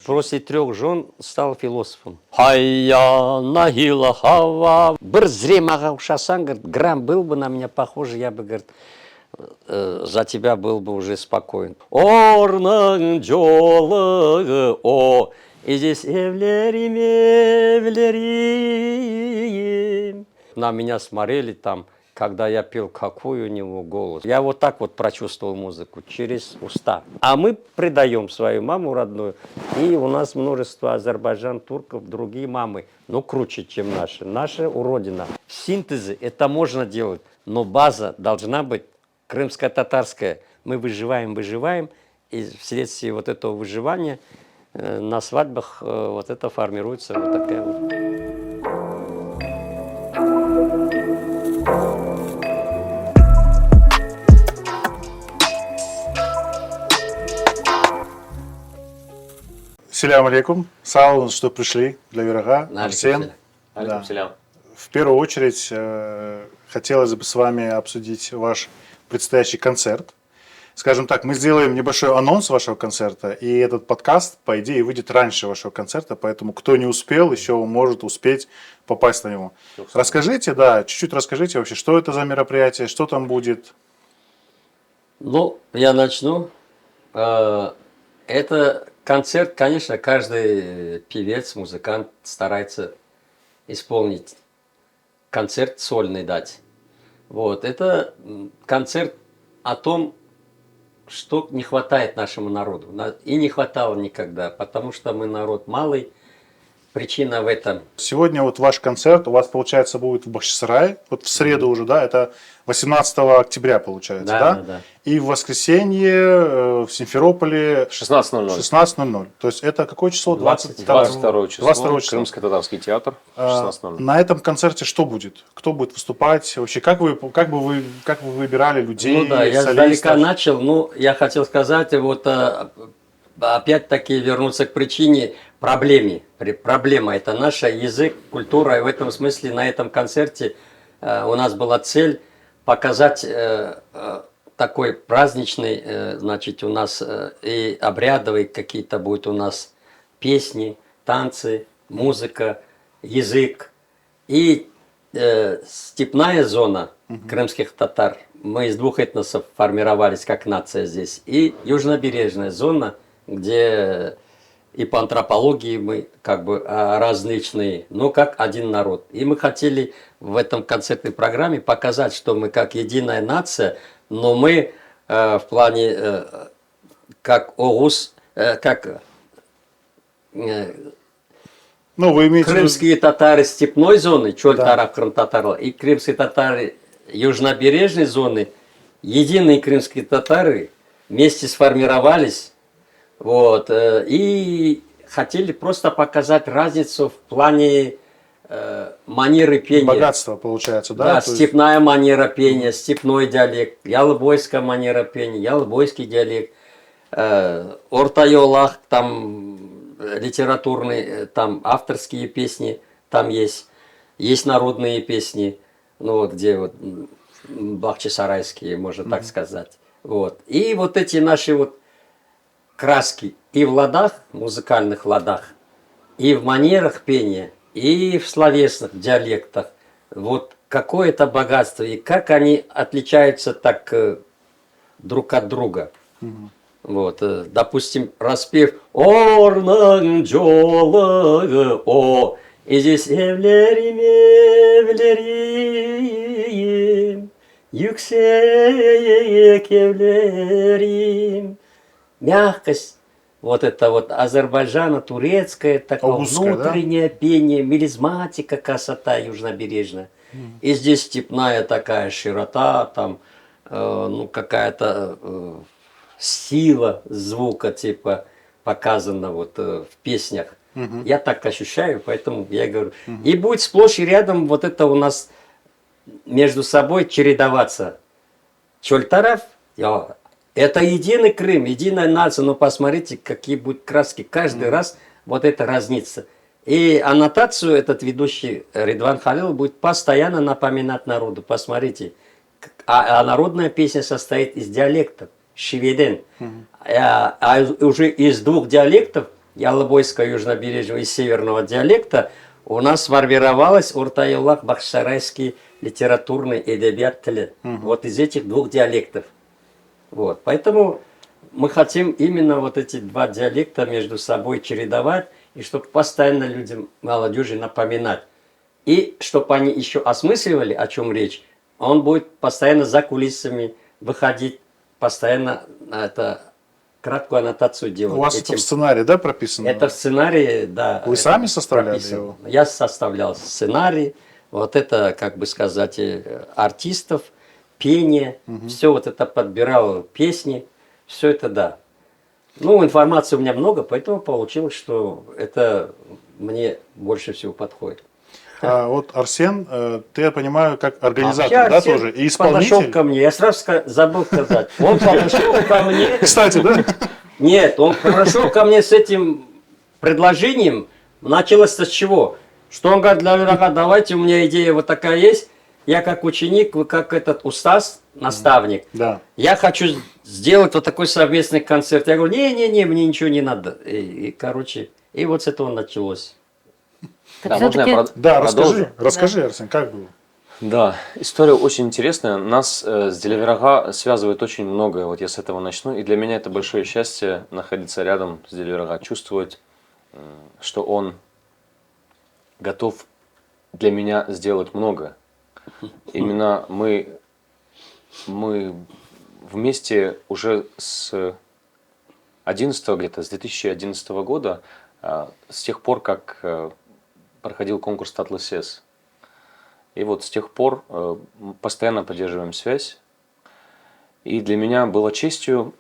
после 3 жен стал философом. Хайя нахила хава. Бір зремаға ұқсасаң, грамм был бы на меня похож, я бы, говорит, за тебя был бы уже спокоен. Орның жолы, о, и здесь эвлерим, эвлерим. На меня смотрели там, когда я пел, какой у него голос. Я вот так вот прочувствовал музыку, через уста. А мы предаем свою маму родную, и у нас множество азербайджан, турков, другие мамы, ну, круче, чем наши. Наша уродина. Синтезы это можно делать, но база должна быть крымско-татарская. Мы выживаем, и вследствие вот этого выживания на свадьбах вот это формируется вот такая вот. Салям алейкум. Сау, что пришли для Вирага. Арсен. Да. В первую очередь хотелось бы с вами обсудить ваш предстоящий концерт. Скажем так, мы сделаем небольшой анонс вашего концерта, и этот подкаст, по идее, выйдет раньше вашего концерта, поэтому кто не успел, еще может успеть попасть на него. Расскажите, чуть-чуть расскажите вообще, что это за мероприятие, что там будет? Ну, я начну. Это концерт, конечно, каждый певец, музыкант старается исполнить концерт сольный дать. Вот, это концерт о том, что не хватает нашему народу. И не хватало никогда, потому что мы народ малый. Причина в этом. Сегодня вот ваш концерт у вас, получается, будет в Бахчисарае, вот в среду уже, да, это 18 октября, получается, да? Да. И в воскресенье в Симферополе 16:00. 16:00. То есть это какое число? 22 число. 22 число. Крымско-татарский театр. 16:00. На этом концерте что будет? Кто будет выступать? Вообще, как вы выбирали людей? Ну да, я издалека начал. Ну, я хотел сказать, вот опять-таки вернуться к причине, проблеме. Проблема это наша язык, культура. И в этом смысле на этом концерте у нас была цель показать такой праздничный, значит, у нас и обрядовые какие-то будут у нас песни, танцы, музыка, язык. И степная зона крымских татар. Мы из 2 этносов формировались как нация здесь. И южнобережная зона, где и по антропологии мы как бы различные, но как один народ. И мы хотели в этом концертной программе показать, что мы как единая нация, но мы в плане как Оғуз, как вы имеете крымские татары степной зоны, Чоль-Тарап, Крым-татары, и крымские татары южнобережной зоны, единые крымские татары вместе сформировались. Вот, и хотели просто показать разницу в плане манеры пения. Богатство получается, да? Да, степная манера пения, степной диалект, ялбойская манера пения, ялбойский диалект, ортайолах, там литературные, там авторские песни, там есть народные песни, ну вот где вот бахчисарайские, можно так сказать. Вот, и вот эти наши вот краски и в ладах, музыкальных ладах, и в манерах пения, и в словесных диалектах. Вот какое-то богатство, и как они отличаются так друг от друга. Вот, допустим, распев «Орның жолы, о», и здесь «Эвлерим, эвлерим, yüksek evlerim». Мягкость, вот это вот Азербайджана, турецкое, такое внутреннее пение, мелизматика, красота южнобережная. И здесь степная такая широта, там, ну, какая-то сила звука, типа, показана вот в песнях. Я так ощущаю, поэтому я говорю. И будет сплошь и рядом вот это у нас между собой чередоваться. Чоль-Тарап, это единый Крым, единая нация, но посмотрите, какие будут краски. Каждый раз вот это разнится. И аннотацию этот ведущий Ридван Халил будет постоянно напоминать народу. Посмотрите, а народная песня состоит из диалектов. Шиведен. А уже из 2 диалектов Ялыбойского, южнобережного и северного диалекта у нас сформировалась Уртайуллах бахшарайский литературный эдебиат тілі. Вот из этих двух диалектов. Вот. Поэтому мы хотим именно вот эти два диалекта между собой чередовать, и чтобы постоянно людям, молодежи напоминать. И чтобы они еще осмысливали, о чем речь, он будет постоянно за кулисами выходить, постоянно это краткую аннотацию делать. У вас это в сценарии, да, прописано? Это в сценарии, да. Вы сами составляли прописано. его? Я составлял сценарий. Вот это, как бы сказать, артистов, пение, все вот это подбирал, песни, все это, да. Ну, информации у меня много, поэтому получилось, что это мне больше всего подходит. А вот Арсен, ты, я понимаю, как организатор, Вообще, да, Арсен тоже? И подошел исполнитель? ко мне, я сразу забыл сказать. Он подошел ко мне. Кстати, да? Нет, он подошел ко мне с этим предложением. Началось с чего? Что он говорит, давайте, у меня идея вот такая есть. Я как ученик, вы как этот устаз, наставник. Да. Я хочу сделать вот такой совместный концерт. Я говорю, не, мне ничего не надо. Короче, и вот с этого началось. Да, можно я Да, продолжу? расскажи, Арсен, как было? Да, история очень интересная. Нас с Деливерага связывает очень многое. Вот я с этого начну. И для меня это большое счастье находиться рядом с Деливерага, чувствовать, что он готов для меня сделать много. Именно мы вместе уже с 2011 года, с тех пор, как проходил конкурс Татлы-СЕС. И вот с тех пор постоянно поддерживаем связь. И для меня было честью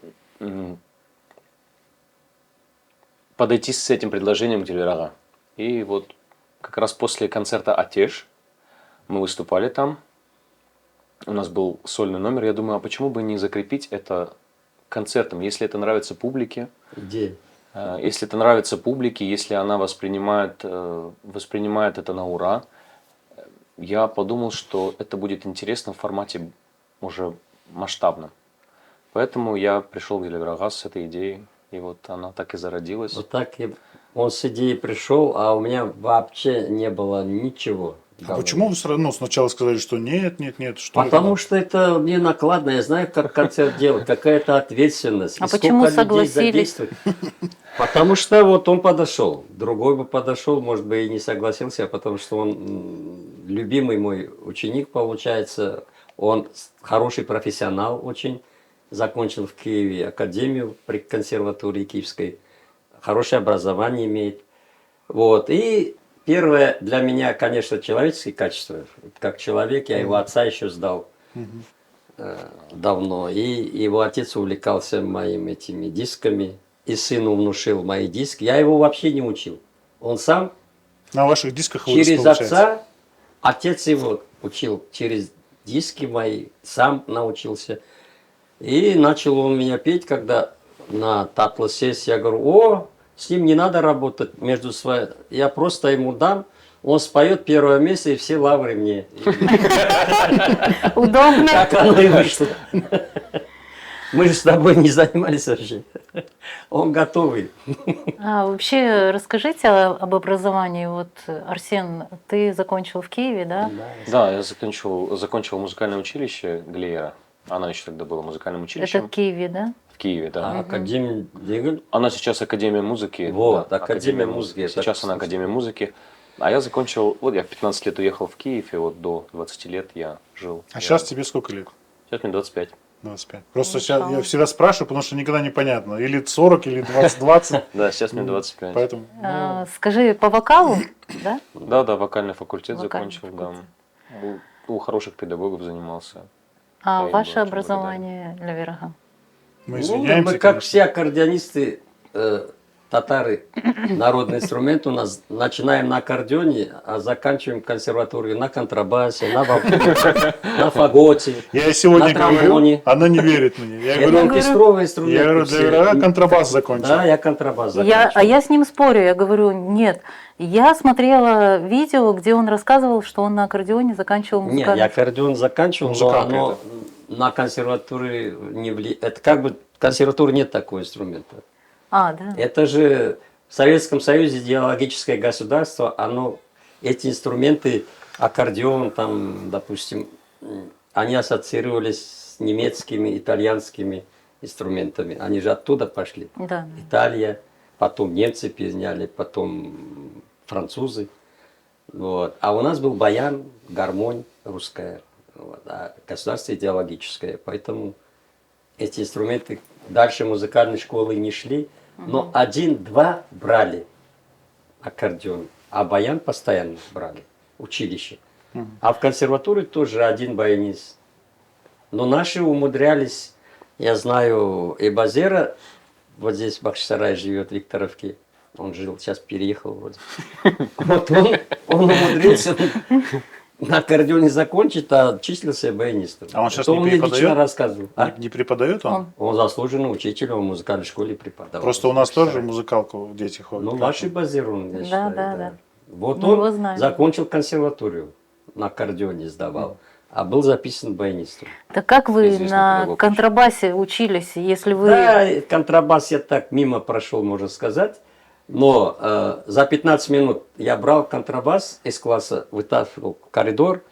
подойти с этим предложением к Деливерага. И вот как раз после концерта «Атеш» мы выступали там. У нас был сольный номер. Я думаю, а почему бы не закрепить это концертом, если это нравится публике? Идея. Если это нравится публике, если она воспринимает это на ура, я подумал, что это будет интересно в формате уже масштабном. Поэтому я пришел к Деливерага с этой идеей, и вот она так и зародилась. Вот так он с идеей пришел, а у меня вообще не было ничего. А почему вы сначала сказали, что нет, что Потому что это мне накладно, я знаю, как концерт делать, какая-то ответственность. А и почему сколько людей согласились? задействовать. Потому что вот он подошел, другой бы подошел, может быть, и не согласился, потому что он любимый мой ученик, получается, он хороший профессионал очень, закончил в Киеве академию при консерватории киевской, хорошее образование имеет. Вот, и первое для меня, конечно, человеческие качества. Как человек, я его отца еще сдал давно. И его отец увлекался моими этими дисками. И сыну внушил мои диски. Я его вообще не учил. Он сам на ваших дисках через отца, отец его учил через диски мои, сам научился. И начал он меня петь, когда на Татлы-СЕС я говорю, о, с ним не надо работать между своими. Я просто ему дам, он споет первое место, и все лавры мне. Удобно. Так оно и вышло. Мы же с тобой не занимались вообще. Он готовый. Вообще, расскажите об образовании. Вот, Арсен, ты закончил в Киеве, да? Да, я закончил музыкальное училище Глеера. Она еще тогда была музыкальным училищем. Это в Киеве, да? В Киеве, да. Академия Деголь? Она сейчас Академия музыки. Вот, да, Академия музыки. Сейчас она Академия музыки. А я закончил, вот я в 15 лет уехал в Киев, и вот до 20 лет я жил. А сейчас тебе сколько лет? Сейчас мне 25. 25. Просто сейчас я всегда спрашиваю, потому что никогда не понятно. Или 40, или 20. Да, сейчас мне 25. Поэтому. Скажи, по вокалу, да? Да, вокальный факультет Вокальный закончил, факультет. да. У хороших педагогов занимался. А Я им ваше был очень образование, Леверага? Мы Ну, извиняемся. мы, как конечно. все аккордеонисты, татары, народный инструмент у нас, начинаем на аккордеоне, а заканчиваем консерваторию на контрабасе, на вокале, на фаготе. Я сегодня на говорю, тромбоне. она не верит мне. Я Это говорю, оркестровый инструмент. я говорю, все. для контрабас закончил. Да, я контрабас А закончил. я с ним спорю, я говорю, нет. Я смотрела видео, где он рассказывал, что он на аккордеоне заканчивал Нет, музыкальный. я аккордеон заканчивал, но Музыкант оно на консерватории не влияет. Это как бы, в консерватории нет такого инструмента. А, да. Это же в Советском Союзе идеологическое государство, эти инструменты, аккордеон, там, допустим, они ассоциировались с немецкими, итальянскими инструментами. Они же оттуда пошли. Да. Италия, потом немцы переняли, потом французы. Вот. А у нас был баян, гармонь русская, вот, а государство идеологическое. Поэтому эти инструменты дальше музыкальной школы не шли, но 1-2 брали аккордеон, а баян постоянно брали, училище. А в консерватории тоже 1 баянист. Но наши умудрялись, я знаю, Эбазера, вот здесь в Бахчисарае живет, в Викторовке, он жил, сейчас переехал вроде. Вот он умудрился на аккордеоне закончить, а числился баянистом. А он сейчас Это не он мне лично преподает? рассказывал. А? Не преподает он? Он заслуженный учитель, он в музыкальной школе преподавал. Просто у нас тоже музыкалку дети ходят. Ну, Как наш он? Базир, он, я Да, считаю, да. Вот Мы его он знаем. закончил консерваторию, на аккордеоне сдавал, а был записан баянистом. Так как вы Известный на педагог. контрабасе учились, если вы... Да, контрабас я так мимо прошел, можно сказать. Но за 15 минут я брал контрабас из класса, вытаскивал в коридор,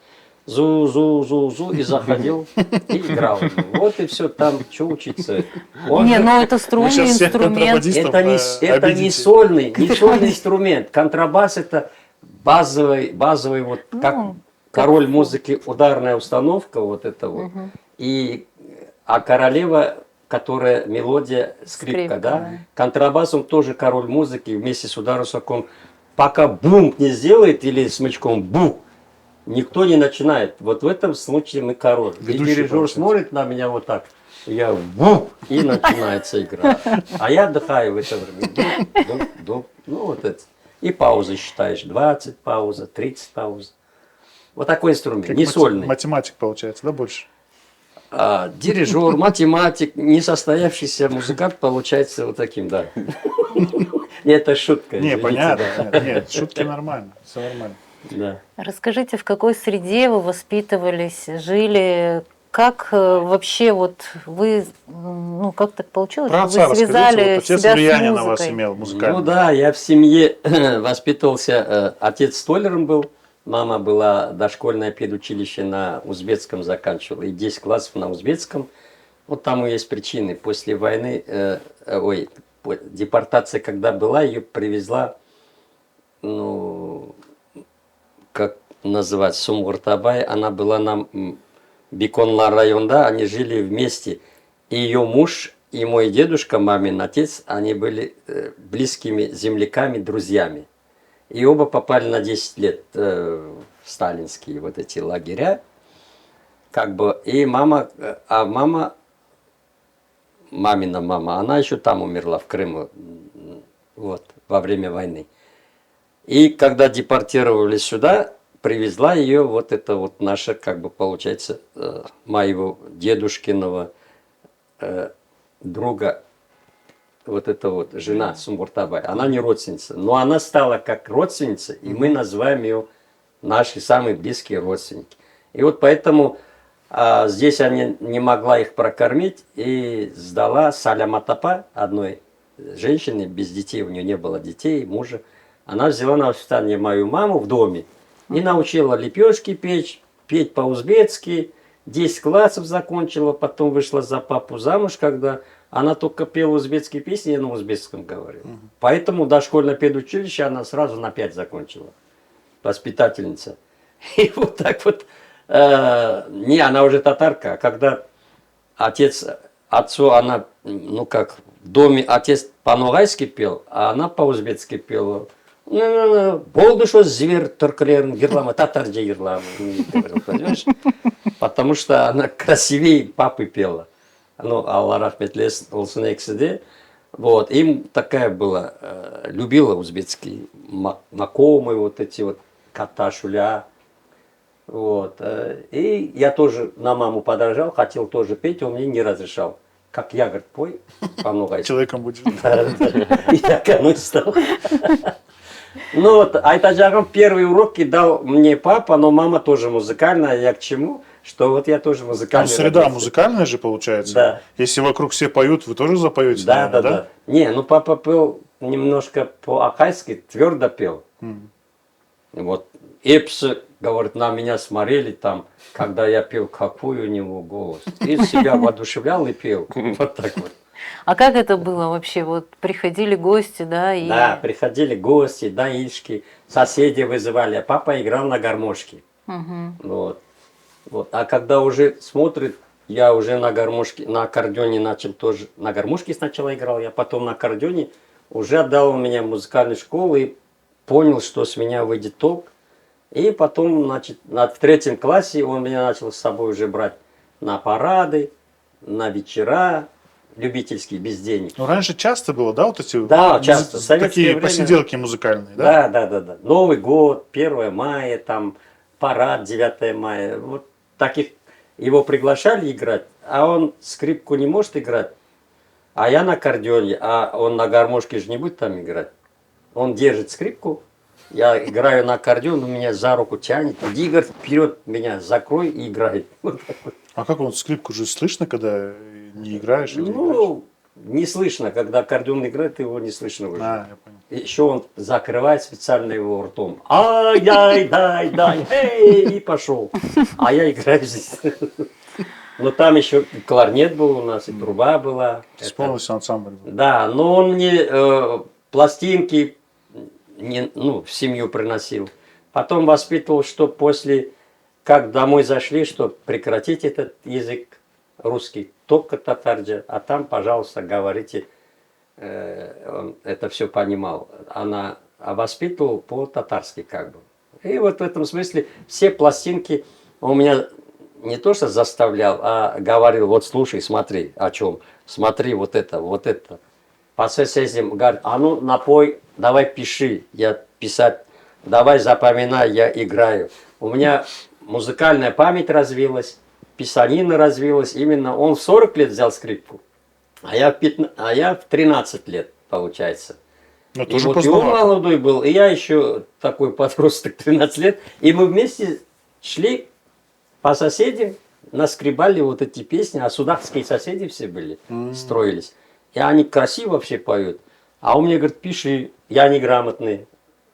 зу-зу-зу-зу, и заходил, и играл. Вот и все, там что учиться. Не, ну это струнный сейчас всех инструмент. контрабандистов Это не обидите. сольный инструмент. Контрабас это базовый вот как король музыки, ударная установка, вот это вот. А королева, которая мелодия, скрипка, Скрипка, да? да. Контрабас, он тоже король музыки, вместе с ударом саком. Пока бум не сделает или смычком бу, никто не начинает. Вот в этом случае мы король. И Ведущий, дирижер получается. смотрит на меня вот так. Я бу, и начинается игра. А я отдыхаю в это время. Дуп. Ну вот это. И паузы считаешь. 20 пауза, 30 пауза. Вот такой инструмент, Как не сольный. математик получается, да, больше? Дирижер, математик, несостоявшийся музыкант получается вот таким, да. Это шутка. Не, извините, понятно. да. Нет, шутки нормально. Все нормально. Да. Расскажите, в какой среде вы воспитывались, жили, как вообще вот вы, ну как так получилось, Про что отца вы расскажите. связали Вот отец себя влияние с на вас музыкой? имел музыкальное. Ну да, я в семье воспитывался, отец столяром был, мама была дошкольное педучилище на узбекском заканчивала, и 10 классов на узбекском. Вот там и есть причины. После войны, депортация когда была, ее привезла, ну, как называть, Сумгуртабай, она была на Беконлар районда, они жили вместе. И ее муж, и мой дедушка, мамин отец, они были близкими земляками, друзьями. И оба попали на 10 лет в сталинские вот эти лагеря. Как бы, и мама, мамина мама, она еще там умерла, в Крыму, вот, во время войны. И когда депортировали сюда, привезла ее вот это вот наша, как бы получается, моего дедушкиного друга, вот эта вот жена Сумгуртабай. Она не родственница, но она стала как родственница, и мы называем ее наши самые близкие родственники. И вот поэтому здесь она не могла их прокормить и сдала Саляматапа, одной женщине, без детей, у нее не было детей, мужа. Она взяла на воспитание мою маму в доме и научила лепешки печь, петь по-узбекски, 10 классов закончила, потом вышла за папу замуж, когда она только пела узбекские песни, я на узбекском говорил. Поэтому дошкольное педучилище она сразу на 5 закончила, воспитательница. И вот так вот, не, она уже татарка, а когда отцу она, ну как, в доме отец по-ногайски пел, а она по-узбекски пела. Болды что зверь түркілерін герламы, татаржа герламы, понимаешь? Потому что она красивее папы пела. Ну, Алла рахметлесін олсын эксіде. Вот, им такая была, любила узбекский, макомы, вот эти вот, кота, шуля. Вот. И я тоже на маму подражал, хотел тоже петь, он мне не разрешал. Как я, говорит, пой по-ногайски. Человеком будешь. И так оно и стало. Ну вот, айтажагам первые уроки дал мне папа, но мама тоже музыкальная. Я к чему? Что вот я тоже Там музыкальный. среда родился. музыкальная же получается. Да. Если вокруг все поют, вы тоже запоете? Да, наверное, да. Не, ну папа пел немножко по-акайски твердо пел. Вот эпсы, говорит, на меня смотрели там, когда я пел, какой у него голос. И себя воодушевлял и пел. Вот так вот. А как это было вообще? Вот приходили гости, да, и... Да, приходили гости, даишки, соседи вызывали. А папа играл на гармошке. Мгм. Вот. Вот. А когда уже смотрит, я уже на гармошке, на аккордеоне начал тоже. На гармошке сначала играл, я потом на аккордеоне уже отдал он меня в музыкальную школу и понял, что с меня выйдет толк. И потом, значит, в 3 классе он меня начал с собой уже брать на парады, на вечера любительские, без денег. Ну, раньше часто было, да, вот эти Да, часто. В советское такие время- посиделки музыкальные, да? Да. Новый год, 1 мая, там, парад, 9 мая. Вот таких его приглашали играть, а он скрипку не может играть, а я на аккордеоне, а он на гармошке же не будет там играть. Он держит скрипку, я играю на аккордеон, он меня за руку тянет, иди, говорит, вперед меня закрой и играй. Вот так вот. А как он скрипку же слышно, когда не играешь или играешь? Ну, не слышно, когда аккордеон играет, его не слышно уже. А, я понял. Еще он закрывает специально его ртом. Ай-яй, дай, эй, и пошел. А я играю здесь. Но там еще и кларнет был у нас, и труба была. То есть полностью ансамбль был. Да, но он мне пластинки в семью приносил. Потом воспитывал, что после, как домой зашли, что прекратить этот язык русский, только татарджа, а там, пожалуйста, говорите. Он это все понимал. А воспитывал по-татарски как бы. И вот в этом смысле все пластинки у меня не то что заставлял, а говорил, вот слушай, смотри, о чем. Смотри, вот это, вот это. По соседям говорит, а ну напой, давай пиши, я писать, давай запоминай, я играю. У меня музыкальная память развилась, писанина развилась. Именно он в 40 лет взял скрипку. А я в 13 лет, получается. Но И тоже вот и он поздновато. молодой был, и я еще такой подросток, 13 лет. И мы вместе шли по соседям, наскребали вот эти песни, а судакские соседи все были, строились. И они красиво все поют. А он мне говорит, пиши, я неграмотный.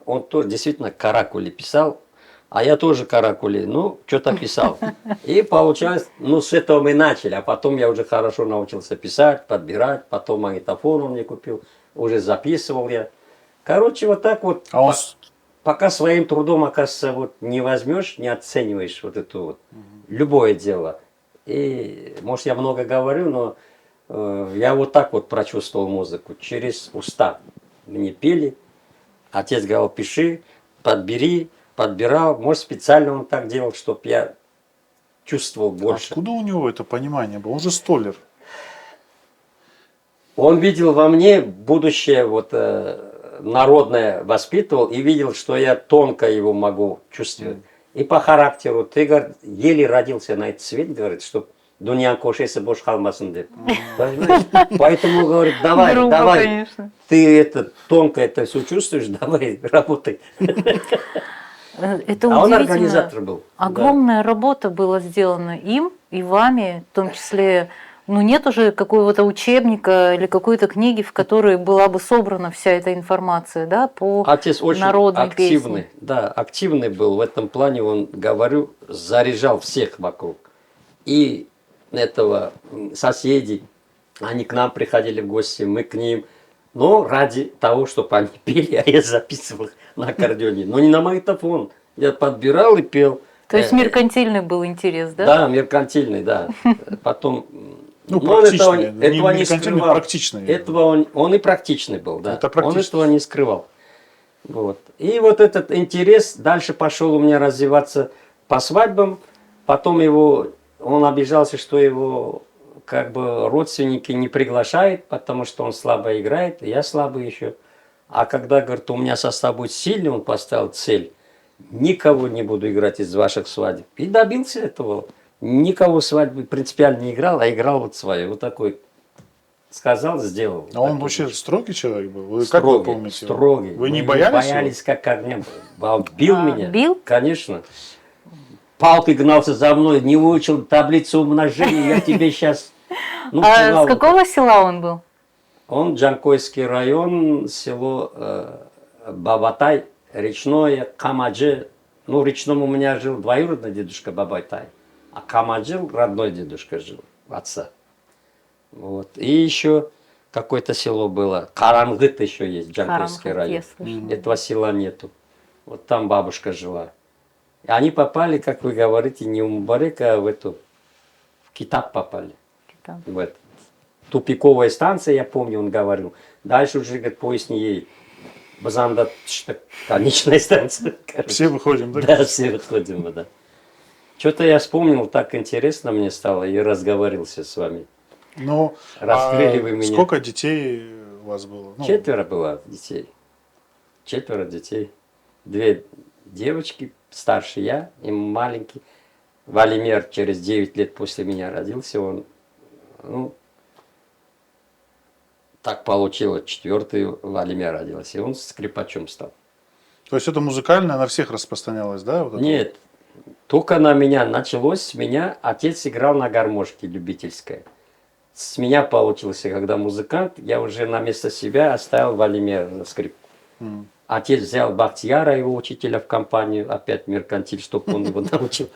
Он тоже действительно каракули писал, а я тоже каракули, ну, что-то писал. И получалось, ну, с этого мы начали, а потом я уже хорошо научился писать, подбирать, потом магнитофон он мне купил, уже записывал я. Короче, вот так вот, А он пока своим трудом, оказывается, вот не возьмешь, не оцениваешь вот это вот, любое дело. И, может, я много говорю, но я вот так вот прочувствовал музыку, через уста. Мне пели, отец говорил, пиши, подбери, подбирал. Может, специально он так делал, чтобы я чувствовал больше. откуда у него это понимание было? Он же столер. Он видел во мне будущее вот, народное, воспитывал и видел, что я тонко его могу чувствовать. И по характеру. Ты, говорит, еле родился на этот свет, говорит, что Дунян кошеса бош халмасын деп. Понимаешь? Поэтому, говорит, давай, Грубо, давай. конечно. Ты это тонко это все чувствуешь, давай, работай. Это А он удивительно. организатор был. Огромная работа была сделана им и вами, в том числе, ну нет уже какого-то учебника или какой-то книги, в которой была бы собрана вся эта информация, да, по Отец очень народной активный, песне. да, активный был в этом плане, он, говорю, заряжал всех вокруг. И этого соседей, они к нам приходили в гости, мы к ним, но ради того, чтобы они пели, а я записывал их на аккордеоне, но не на магнитофон, я подбирал и пел. То есть меркантильный был интерес, да? Да, меркантильный, да. Потом, Ну, но он этого практичный. не меркантильный, скрывал. практичный. Этого он и практичный был, да. Это Он практичный. этого не скрывал. Вот. И вот этот интерес дальше пошел у меня развиваться по свадьбам. Потом он обижался, что его как бы родственники не приглашают, потому что он слабо играет, и я слабый еще. А когда, говорит, у меня состав будет сильный, он поставил цель, никого не буду играть из ваших свадеб. И добился этого. Никого свадьбы принципиально не играл, а играл вот свою. Вот такой сказал, сделал. А он Такой. вообще строгий человек был? Вы как вы Строгий, помните? его? строгий. Вы не Мы боялись его? Боялись, как огня. Он бил меня. Бил? Конечно. Палкой гнался за мной, не выучил таблицу умножения, я тебе сейчас... Ну, А пугал. с какого села он был? Он Джанкойский район, село Бабатай, речное, Камаджи. Ну, в речном у меня жил двоюродный дедушка Бабатай, а Камаджи родной дедушка жил, отца. Вот. И еще какое-то село было. Карангыт еще есть, Джанкойский Карангыт, я район. слышала. Этого села нету. Вот там бабушка жила. И они попали, как вы говорите, не в Мубарек, а в Китап попали. Китап. В это. Тупиковая станция, я помню, он говорил. Дальше уже, говорит, поезд не едет. Базанда, что конечная станция. Короче. Все выходим, да? Да, все выходим, да. Что-то я вспомнил, так интересно мне стало, и разговорился с вами. Ну, Раскрыли вы меня. сколько детей у вас было? Ну, 4 было детей. 4 детей. 2 девочки, старше я и маленький. Валимер через 9 лет после меня родился. Он, ну, так получилось, 4-й Валимер родился. И он скрипачом стал. То есть это музыкальное на всех распространялось, да? Вот это? Нет, только на меня. Началось с меня. Отец играл на гармошке любительской. С меня получился, когда музыкант, я уже на место себя оставил Валимер на скрипку. Отец взял Бахтияра, его учителя, в компанию, опять меркантиль, чтобы он его научил.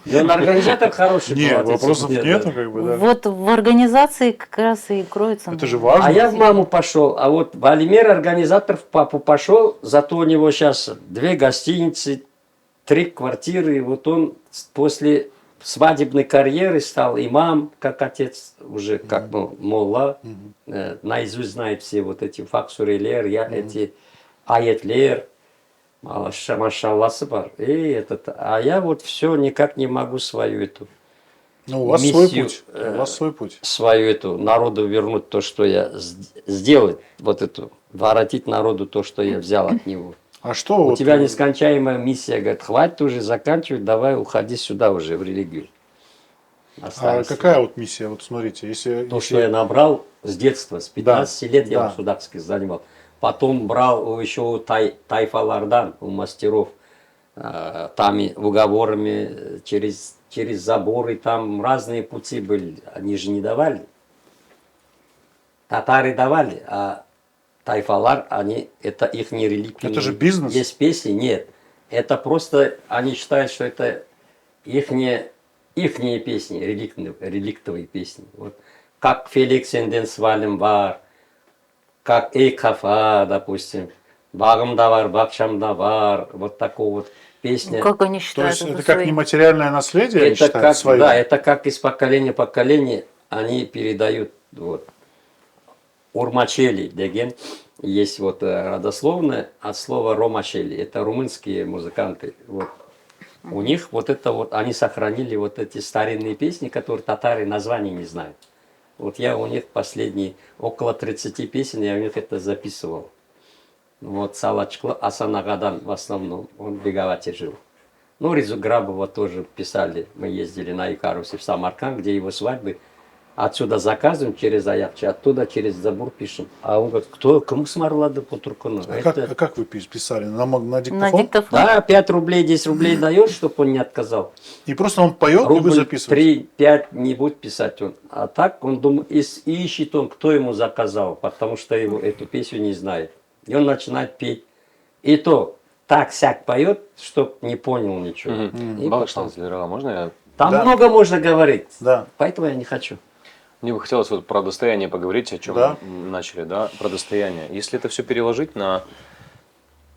И он организатор хороший. Нет, молодец. вопросов Нет, нету, да. как бы, да. Вот в организации как раз и кроется. Это же наверное. важно. А я в маму пошел, а вот Валимер, организатор, в папу пошел, зато у него сейчас 2 гостиницы, 3 квартиры, и вот он после свадебной карьеры стал имам, как отец, уже как молла, наизусть знает все вот эти факсурелер, эти аетлер, машалласы бар. А я вот все никак не могу свою эту Ну, у вас свой миссию, путь. У вас свой путь. свою эту народу вернуть то, что я сделать, вот эту, воротить народу то, что я взял от него. А что У вот, тебя нескончаемая миссия, говорит, хватит уже заканчивать, давай уходи сюда уже в религию. а Останься. какая вот миссия? Вот смотрите, если... То, что я набрал с детства, с 15 лет я да. в судакской занимал. Потом брал еще у тайфалардан, у мастеров, там и уговорами, через заборы, там разные пути были. Они же не давали. Татары давали, а тайфалар, это их не реликвия. Это же бизнес. Есть песни, нет. Это просто, они считают, что это ихние песни, реликтовые песни. Вот. Как Феликс Энденс Валем бар, как Эй Кафа, допустим, Багамда бар, Бакшамда бар, вот такого вот песня. Ну, как они То считают есть это это как своим? нематериальное наследие, они Это считают, как, свое? да, это как из поколения в поколение они передают. Вот. Урмачели, деген, есть вот родословное от слова ромачели. Это румынские музыканты. Вот. У них вот это вот, они сохранили вот эти старинные песни, которые татары названий не знают. Вот я у них последние, около 30 песен, я у них это записывал. Вот Салачкла Асанагадан в основном, он в Беговате жил. Ну, Ризу Грабова тоже писали, мы ездили на Икарусе в Самарканд, где его свадьбы. Отсюда заказываем через Аякчи, оттуда через Забур пишем. А он говорит, кому смарлады по туркуну? А как вы писали? На На диктофон? диктофон? Да, 5 рублей, 10 рублей даешь, чтобы он не отказал. И просто он поет, и вы Рубль записываете? 3-5 не будет писать он. А так он думает, ищет он, кто ему заказал, потому что его эту песню не знает. И он начинает петь. И то так-сяк поет, чтоб не понял ничего. И Бабушка потом- можно я? Там Да. много можно говорить, Да. поэтому я не хочу. Мне бы хотелось вот про достояние поговорить, о чем Да. мы начали, да, про достояние. Если это все переложить на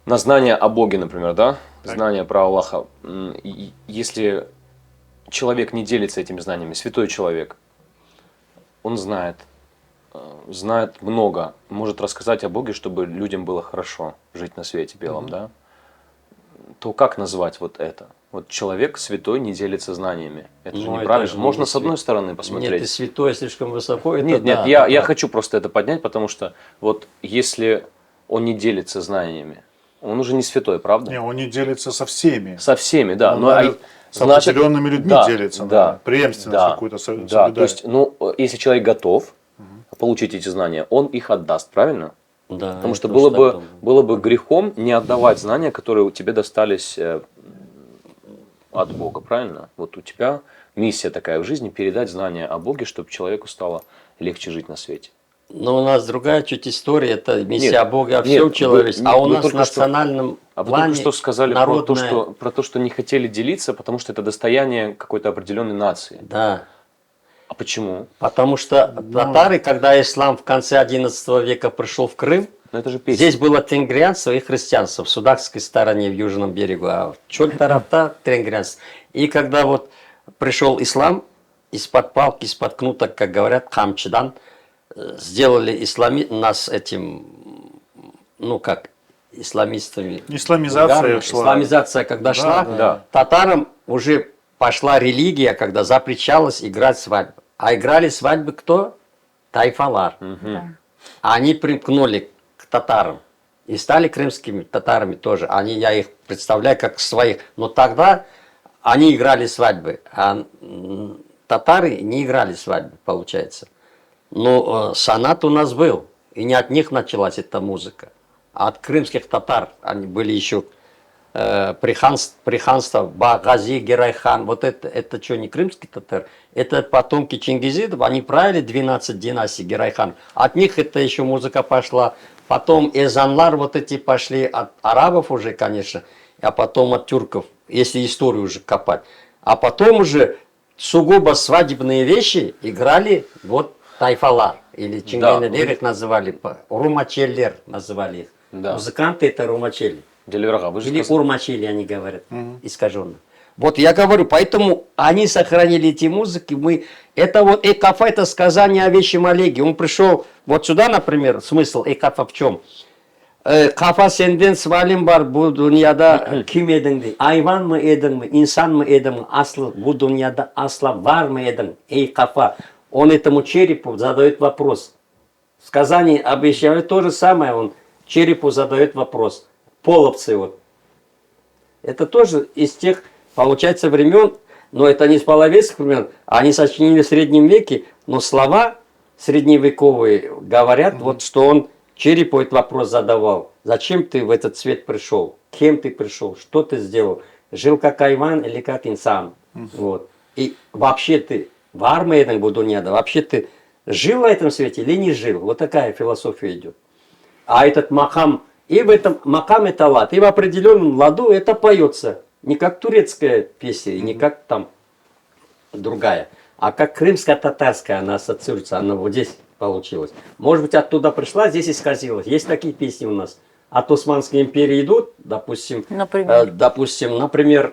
знание о Боге, например, да, Так. знание про Аллаха, если человек не делится этими знаниями, святой человек, он знает много, может рассказать о Боге, чтобы людям было хорошо жить на свете белом, да, то как назвать вот это? Вот человек святой не делится знаниями. Это же Ну, это неправильно. же Можно не с одной свят- стороны Нет, посмотреть. ты святой слишком высоко. Это Нет, да, нет, я это хочу просто это поднять, потому что вот если он не делится знаниями, он уже не святой, правда? Не, он не делится со всеми. Со всеми, да. Он, но, наверное, с определенными людьми делится, да, наверное, преемственность да, какую-то да. соблюдает. То есть, ну, если человек готов получить эти знания, он их отдаст, правильно? Да, Потому я что тоже так думаю. было бы грехом не отдавать знания, которые тебе достались от Бога, правильно? Вот у тебя миссия такая в жизни — передать знания о Боге, чтобы человеку стало легче жить на свете. Но у нас другая чуть история, это миссия Нет, Бога, нет, все человечество. А у вы нас в только что- национальном А вы плане только что сказали народное... про то, что не хотели делиться, потому что это достояние какой-то определенной нации. Да, А почему? потому что татары, когда ислам в конце XI века пришел в Крым, Ну это же песня. здесь было тенгрианство и христианство в судакской стороне, в южном берегу, а в чёл тарапта тенгрианство. И когда вот пришел ислам, из-под палки, из-под кнута, как говорят, камчидан, сделали нас этим, ну как, исламистами. Исламизация Вульгарно. шла. Исламизация, когда шла, да. татарам уже пошла религия, когда запрещалось играть свадьбы. А играли свадьбы кто? Тайфалар. Да. Они примкнули к татарам и стали крымскими татарами тоже. Я их представляю как своих. Но тогда они играли свадьбы, а татары не играли свадьбы, получается. Но санат у нас был, и не от них началась эта музыка, а от крымских татар. Они были еще приханство Багази, Герайхан. Вот это что, не крымский татар? Это потомки чингизидов, они правили 12 династий Герайхан. От них это еще музыка пошла. Потом эзанлар вот эти пошли от арабов уже, конечно, а потом от тюрков, если историю уже копать. А потом уже сугубо свадебные вещи играли вот тайфалар, или чингенелер их называли, румачеллер называли их. Да. Музыканты это румачели. Делирага, вы же Или сказали- урмачели они говорят, искаженно. Вот я говорю, поэтому они сохранили эти музыки. Это вот Экафа, это сказание о Вещем Олеге. Он пришел вот сюда, например, смысл Экафа в чем? Kafa senden svalim var bu dünyada kim edin diye. Hayvan mı edin mi, insan mı edin mi? Aslı bu dünyada asla var mı edin? Эй, Кафа. Он этому черепу задает вопрос. В сказании обещают то же самое, он черепу задает вопрос. Половцы вот. Это тоже из тех, получается, времен, но это не с половецких времен, они сочинили в Среднем веке, но слова средневековые говорят, вот что он черепу этот вопрос задавал. Зачем ты в этот свет пришел? Кем ты пришел? Что ты сделал? Жил как Айван или как инсан? Вот. И вообще ты в армии буду не да, вообще ты жил на этом свете или не жил? Вот такая философия идет. А этот макам, и в этом макам это лад, и в определенном ладу это поется. Не как турецкая песня, и не как там другая, а как крымско-татарская она ассоциируется, она вот здесь получилась. Может быть, оттуда пришла, здесь исказилась. Есть такие песни у нас. От Османской империи идут, допустим, например,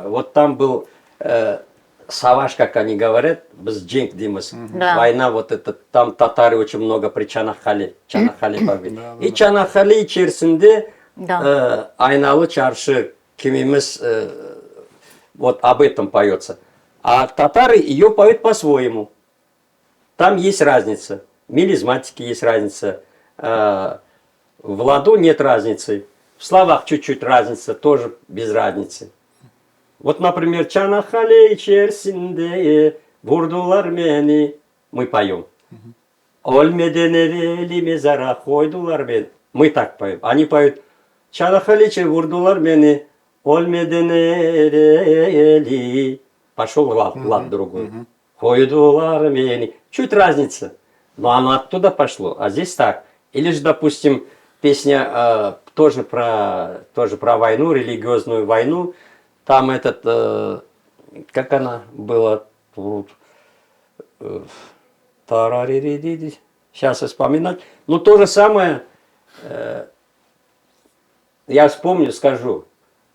вот там был Саваш, как они говорят, без дженг димас. Да. Война вот эта, там татары очень много при Чанахали побили. И Чанахали içerisinde Aynalı Çarşı kimimiz вот об этом поется. А татары ее поют по-своему. Там есть разница. В мелизматике есть разница. В ладу нет разницы. В словах чуть-чуть разница, тоже без разницы. Вот, например, Çanakkale içerisinde vurdular beni. Мы поем. Ölmeden evveli mezara koydular beni. Мы так поем. Они поют. Çanakkale içerisinde vurdular beni. Ölmeden evveli. Пошел лад другой. Койдулар бени. Чуть разница. Но оно оттуда пошло. А здесь так. Или же, допустим, песня тоже про войну, религиозную войну. Там этот, как она была? Сейчас вспоминать. Ну, то же самое, я вспомню, скажу.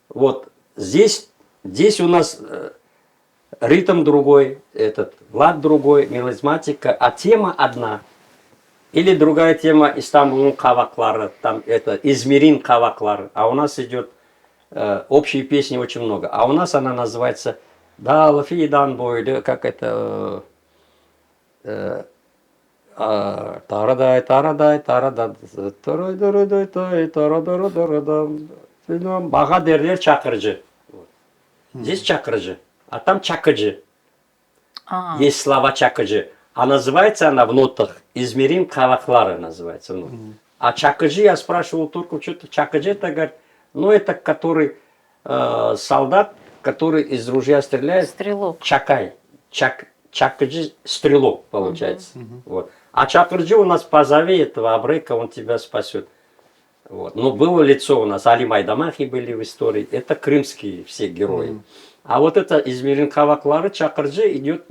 Вот здесь у нас ритм другой, этот лад другой, мелизматика, а тема одна. Или другая тема Истамбул'un каваклары, там это Измирин каваклары. А у нас идет общие песни очень много. А у нас она называется Далфидан бойды, как это Тарадай, тарадай, тарадай, Бага дерлер чакыржы. Здесь чакыржы, а там чакыжы. Есть слова чакыжы. А называется она в нотах Измерим каваклары называется. А чакыжи, я спрашивал турку, что-то чакыжи, это говорит, ну это который солдат, который из ружья стреляет. Стрелок. Чакай. Чакыжи стрелок получается. Вот. А Чакырджи у нас позови этого Абрека, он тебя спасет. Вот. Но было лицо у нас, Али Майдамахи были в истории, это крымские все герои. А вот это из Миринкаваклары Чакырджи идет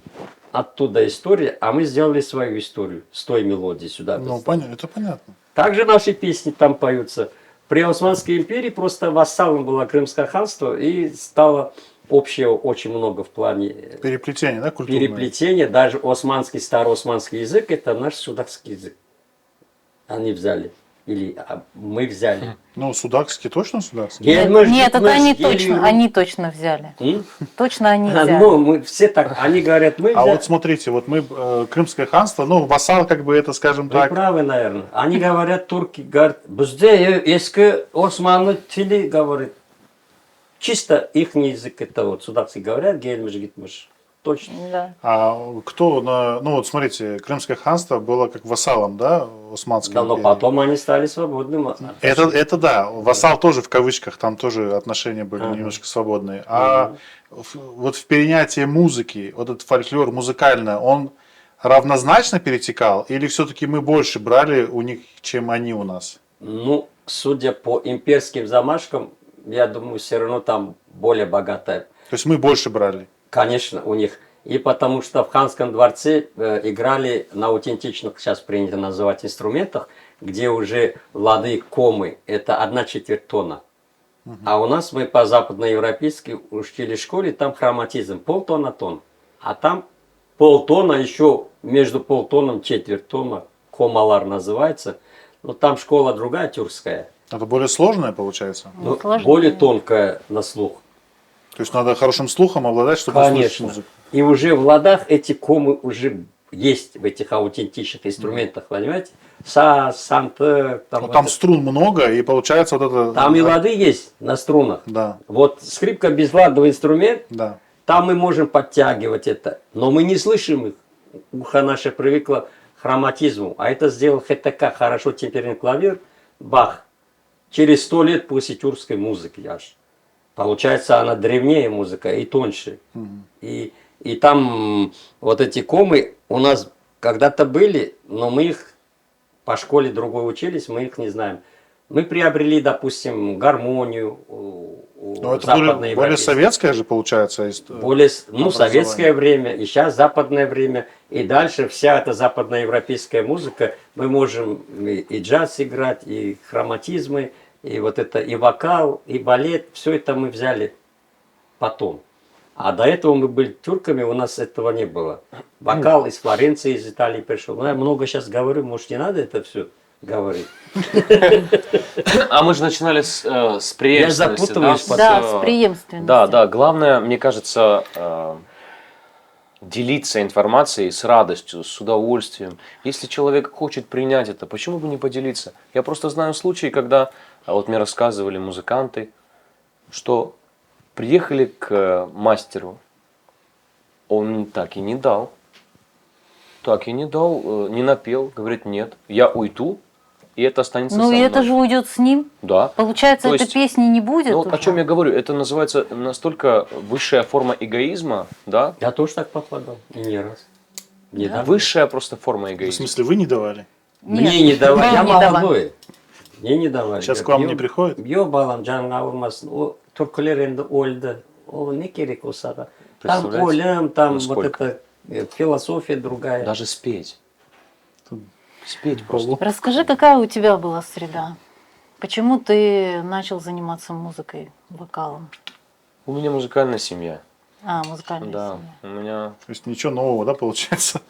оттуда история, а мы сделали свою историю с той мелодией сюда. Ну, это понятно. Также наши песни там поются. При Османской империи просто вассалом было Крымское ханство и стало общего очень много в плане Переплетение, да, культурное? переплетения. Даже османский, староосманский язык, это наш судакский язык. Они взяли. Или мы взяли. Ну, судакский точно судакский? Нет, это они точно взяли. Точно они взяли. Ну, мы все так, они говорят, мы А взяли. вот смотрите, вот мы, Крымское ханство, ну, вассал, как бы это, скажем Вы так, правы, наверное. Они говорят, турки говорят, bizde eski Osmanlı tili говорит. Чисто их язык это вот судакцы говорят, гельмиш, гитмиш. Точно. Да. а кто, ну, вот смотрите, Крымское ханство было как вассалом, да, Османской Да, но империи? потом они стали свободным. Это да, вассал тоже в кавычках, там тоже отношения были немножко свободные. А вот в перенятии музыки, вот этот фольклор музыкальный, он равнозначно перетекал? Или все-таки мы больше брали у них, чем они у нас? Ну, судя по имперским замашкам, я думаю, все равно там более богатая. То есть мы больше брали? Конечно, у них. И потому что в ханском дворце играли на аутентичных, сейчас принято называть, инструментах, где уже лады, комы, это 1/4 тона. А у нас мы по западноевропейски учили в школе, там хроматизм, полтона тон. А там полтона, еще между полтоном четверть тона, комалар называется. Но там школа другая, тюркская. Это более сложное получается? Ну, Сложнее. более тонкая на слух. То есть надо хорошим слухом обладать, чтобы услышать Конечно. музыку? И уже в ладах эти комы уже есть в этих аутентичных инструментах, понимаете? Са, санта, там, Ну, там струн много, и получается вот это... там и лады есть на струнах. Да, Вот скрипка безладовый инструмент, да. там мы можем подтягивать это, но мы не слышим их. Ухо наше привыкло к хроматизму, а это сделал ХТК, хорошо темперный клавир, Бах, через 100 лет после тюркской музыки аж. Получается, она древнее музыка и тоньше. И там вот эти комы у нас когда-то были, но мы их по школе другой учились, мы их не знаем. Мы приобрели, допустим, гармонию у Но это более западноевропейской. советское же получается? Более, ну, образование. советское время, и сейчас западное время, и дальше вся эта западноевропейская музыка, мы можем и джаз играть, и хроматизмы, и вот это, и вокал, и балет, все это мы взяли потом. А до этого мы были тюрками, у нас этого не было. Вокал из Флоренции, из Италии пришел. Ну, я много сейчас говорю, может, не надо это все говорить. А мы же начинали с преемственности. запутываюсь потом. Да, с преемственностью. Да, главное, мне кажется, делиться информацией с радостью, с удовольствием. Если человек хочет принять это, почему бы не поделиться? Я просто знаю случаи, когда, вот мне рассказывали музыканты, что приехали к мастеру, он так и не дал, не напел, говорит, нет, я уйду, и это останется со Ну и мной. это же уйдет с ним. Да. Получается, То этой есть, песни не будет. Ну, уже. о чем я говорю, это называется настолько высшая форма эгоизма, да? Я тоже так попадал, и не раз. Недавно. Высшая просто форма В эгоизма. смысле, вы не давали? Нет, Мне не давали, вам я не давали. молодой. Мне не давали. Сейчас к вам не приходит? Бьё балам, canına vurmasın. O Türkler elinde oldu. O ne gerek olsa da. Там Представляете, олям, там вот насколько? эта философия другая. Даже спеть. Спеть просто. Расскажи, какая у тебя была среда? Почему ты начал заниматься музыкой, вокалом? У меня музыкальная семья. Музыкальная Да, семья. у меня... То есть ничего нового, да, получается?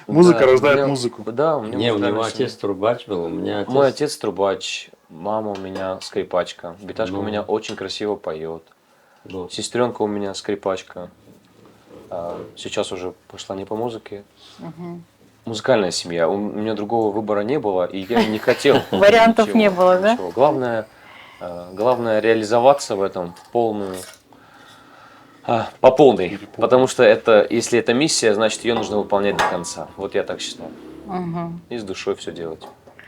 Музыка Да, рождает у меня- музыку. Да, у меня Не, у музыкальная него семья. отец трубач был, у меня отец... Мой отец трубач, мама у меня скрипачка. Беташка у меня очень красиво поет. был. Сестренка у меня скрипачка. Сейчас уже пошла не по музыке. Музыкальная семья. У меня другого выбора не было, и я не хотел. Вариантов ничего, не было, да? ничего. Главное реализоваться в этом в полную. По полной. Потому что если это миссия, значит ее нужно выполнять до конца. Вот я так считаю. Мгм. И с душой все делать.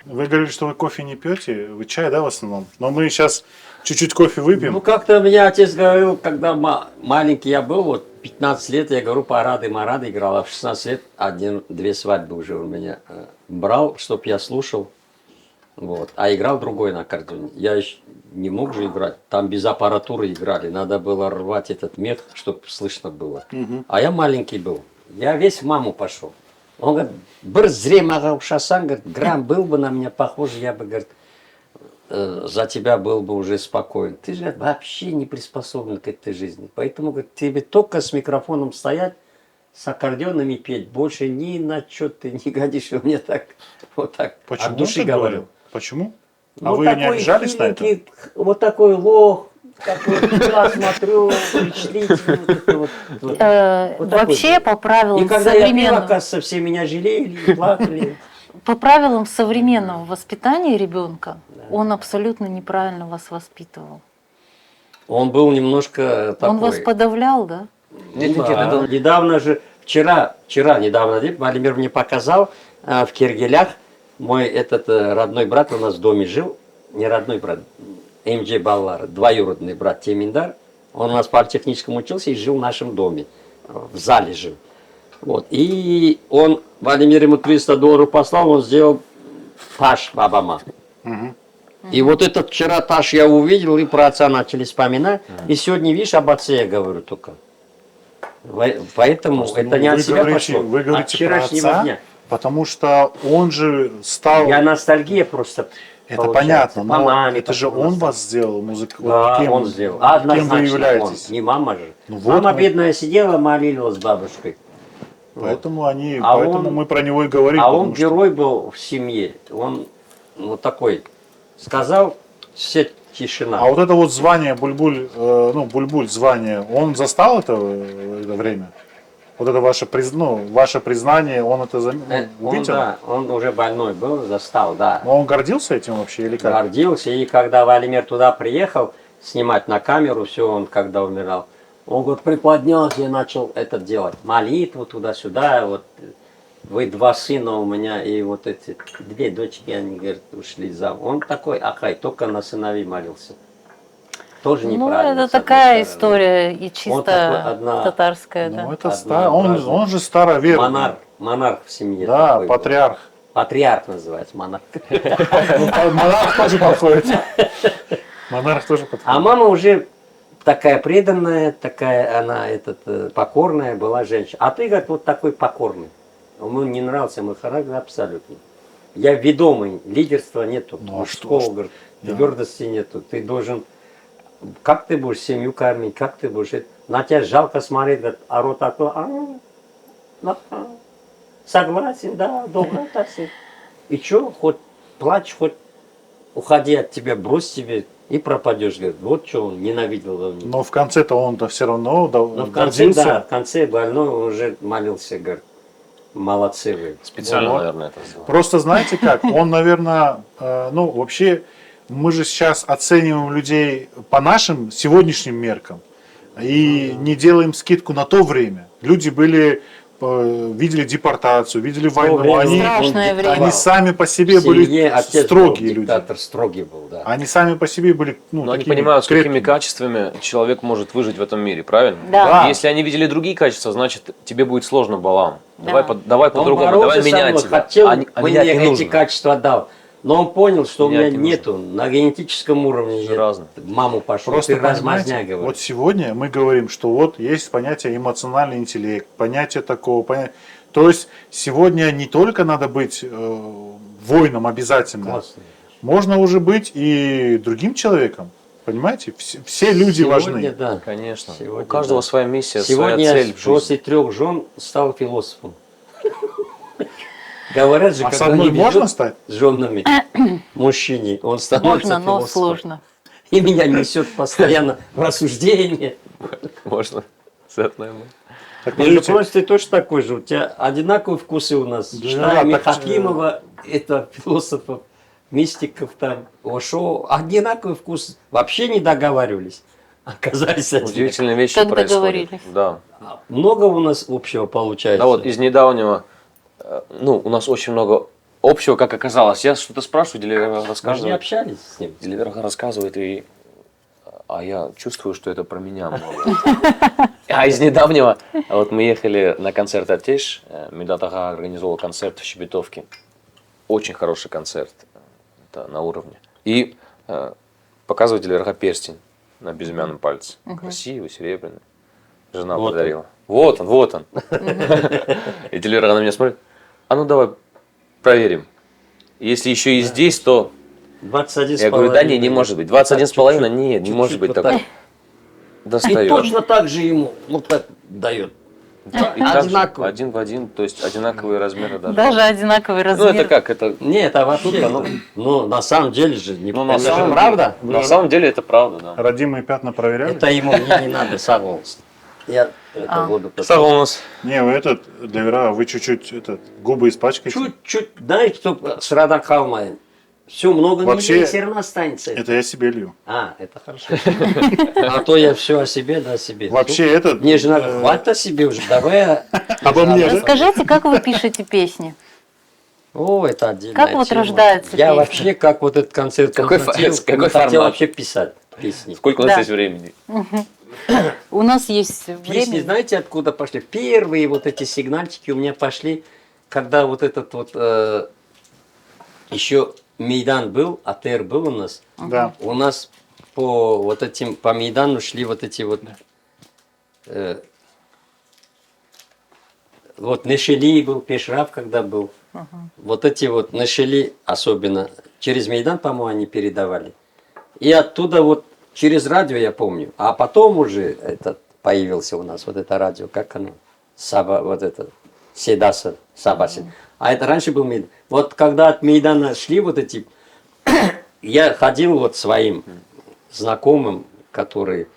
Вы говорили, что вы кофе не пьете, вы чай, да, в основном? Но мы сейчас чуть-чуть кофе выпьем. Ну, как-то мне отец говорил, когда маленький я был, вот 15 лет, я говорю, парады играл, а в 16 лет две свадьбы уже у меня брал, чтоб я слушал, вот, а играл другой на аккордеоне. Я еще не мог же играть, там без аппаратуры играли, надо было рвать этот мех, чтобы слышно было. А я маленький был, я весь в маму пошел. Он говорит, брзремага ушасан, говорит, грамм был бы на меня похож, я бы, говорит, за тебя был бы уже спокоен. Ты же вообще не приспособлен к этой жизни. Поэтому, говорит, тебе только с микрофоном стоять, с аккордеонами петь, больше ни на что ты не годишься. У меня так, вот так, Почему от души он так говорил. говорил? Почему? А Ну, вы не такой обижались на это? хиленький, вот такой лох, такой, я смотрю, впечатлительный. Вот такой Вообще, был. по правилам И когда я пил, современного... оказывается, все меня жалели и плакали. По правилам современного воспитания ребенка, он абсолютно неправильно вас воспитывал. Он был немножко такой... Он вас подавлял, да? Нет, Ну нет, да. это- Недавно же, недавно, Владимир мне показал в Киргелях, мой этот родной брат у нас в доме жил, не родной брат, МД Баллар, двоюродный брат Теминдар, он у нас в политехническом учился и жил в нашем доме, в зале жил. Вот. И он, Владимир ему $300 послал, он сделал таш бабама. И вот этот вчера таш я увидел, и про отца начали вспоминать. И сегодня, видишь, об отце я говорю только. Поэтому это не от себя пошло, Вы от говорите про вчерашнего отца, дня. потому что он же стал... Я ностальгия просто. Это получается. понятно, По но маме это же пошла он ностальгия. вас сделал музыкантом. Да, он сделал. Кем вы Однозначно являетесь? он, не мама же. Ну вот Мама мы- бедная сидела, молилась с бабушкой. Поэтому, А поэтому он- мы про него и говорим. А потому он что- герой был в семье. Он вот такой. Сказал, все тишина. А вот это вот звание Бульбуль, Бульбуль звание, он застал это время? Вот это ваше признание, он это Он, видел? да, он уже больной был, застал, да. Но он гордился этим вообще или как? Гордился. И когда Владимир туда приехал снимать на камеру, все, он когда умирал, он говорит, приподнялся и начал это делать. Молитву туда-сюда, вот вы два сына у меня, и вот эти две дочки, они, говорят, ушли за. Он такой, ахай, только на сыновей молился. Тоже Ну, неправильно. это с одной такая стороны. история и Он чисто такой одна- татарская, Ну, да. это Однообразный. он же староверный. Монарх в семье. Да, такой был. патриарх. Патриарх называется, монарх. Монарх тоже подходит. Монарх тоже А подходит. мама уже такая преданная, такая она покорная была женщина. А ты, говорит, вот такой покорный. Ему не нравился мой характер абсолютно. Я ведомый, лидерства нету, Ну, а мужского, что? говорит, Да. твердости нету. Ты должен, как ты будешь семью кормить, как ты будешь, на тебя жалко смотреть, говорит, а рот согласен, да, добро, так сказать. И что, хоть плачь, хоть уходи от тебя, брось тебе и пропадешь. Говорит, вот что он ненавидел во мне. Но в конце-то он-то все равно Но в конце, гордился. да, в конце больной он уже молился, говорит, молодцы вы. Специально, Вот. наверное, это сделал. Просто знаете как, он, наверное, вообще мы же сейчас оцениваем людей по нашим сегодняшним меркам и не делаем скидку на то время. Люди видели депортацию, видели войну, время они, Страшное время. они сами по себе В семье были отец строгие был, люди. диктатор строгий был, да. Они сами по себе были, Но они такими понимают, с какими крепкими. качествами человек может выжить в этом мире, правильно? Да. Если они видели другие качества, значит тебе будет сложно, Балам. Да. Давай Он по-другому, боролся давай со менять мной, тебя. хотел, А мне менять не эти нужно. качества дал. Но он понял, что у меня Менять не нужно. нету. На генетическом уровне Все я разно. маму пошел, Просто ты размазня, понимаете, говорю. вот сегодня мы говорим, что вот есть понятие эмоциональный интеллект, понятие такого, то есть сегодня не только надо быть воином обязательно, Классно. можно уже быть и другим человеком, понимаете? Все люди Сегодня, важны. да. Конечно. Сегодня, У каждого да. своя миссия, Сегодня своя я цель в жизни. после 3 жен стал философом. Говорят же, А с когда одной не можно везет стать? с женами мужчине, он становится Можно, но философом. сложно. И меня несет постоянно в рассуждение. Можно. Светлая мысль. Так, Между подождите, прочим, ты тоже такой же. У тебя одинаковые вкусы у нас. Да, Читаем и так, Хакимова, это философов, мистиков там, Ошо. Одинаковый вкус. Вообще не договаривались. Оказались одинаковые. Удивительные вещи Как происходят. договорились? Да. Много у нас общего получается. Да вот из недавнего, у нас очень много общего, как оказалось. Я что-то спрашиваю, Делеверга Мы же не рассказывает. общались с ним. Делеверга рассказывает, а я чувствую, что это про меня много. А из недавнего, вот мы ехали на концерт «Атеш», Медат Ага организовал концерт в Щебетовке. Очень хороший концерт, это на уровне. И показывает Делеверга перстень на безымянном пальце. Красивый, серебряный. Жена Вот он. подарила. Вот он, вот он. И Делеверга на меня смотрит. А ну давай проверим. Если еще и здесь, то... 21 Я говорю, да не может быть. 21,5, нет, не может быть такого. И Достает. точно так же ему вот так дает. И так же одинаково. один в один, то есть одинаковые размеры даже. Даже одинаковый Ну размер. это как? Это, Не, это вообще, ну, на самом деле же, не ну, на это же самом правда. на самом деле это правда, да. Родимые пятна проверяли? Это ему мне не надо, согласен. Я это буду потом. Согласен. Не, вы для Вера, вы чуть-чуть губы испачкаете. Чуть-чуть, дай, чтобы срада калмая. Все, много Вообще, недель все равно останется. Это я себе лью. А, это хорошо. А то я все о себе, да, о себе. Вообще Мне же надо, хватит о себе уже, давай. Обо мне, да? Расскажите, как вы пишете песни? О, это отдельная Как вот тема. рождается Я песня? вообще, как вот этот концерт Какой констатировал, какой не хотел формат? вообще писать песни. Сколько у нас Да. есть времени? У нас есть Песни, время. знаете, откуда пошли? Первые вот эти сигнальчики у меня пошли, когда вот этот вот еще Мейдан был, АТР был у нас. Да. У нас по Мейдану шли вот эти вот вот Нешели был, Пешраф когда был. Вот эти вот Нешели особенно через Мейдан, по-моему, они передавали. И оттуда вот через радио я помню. А потом уже этот появился у нас вот это радио, как оно? Саба, вот это, Седаса, Сабасин. А это раньше был Мейдан. Вот когда от Мейдана шли вот эти, я ходил вот своим знакомым, которые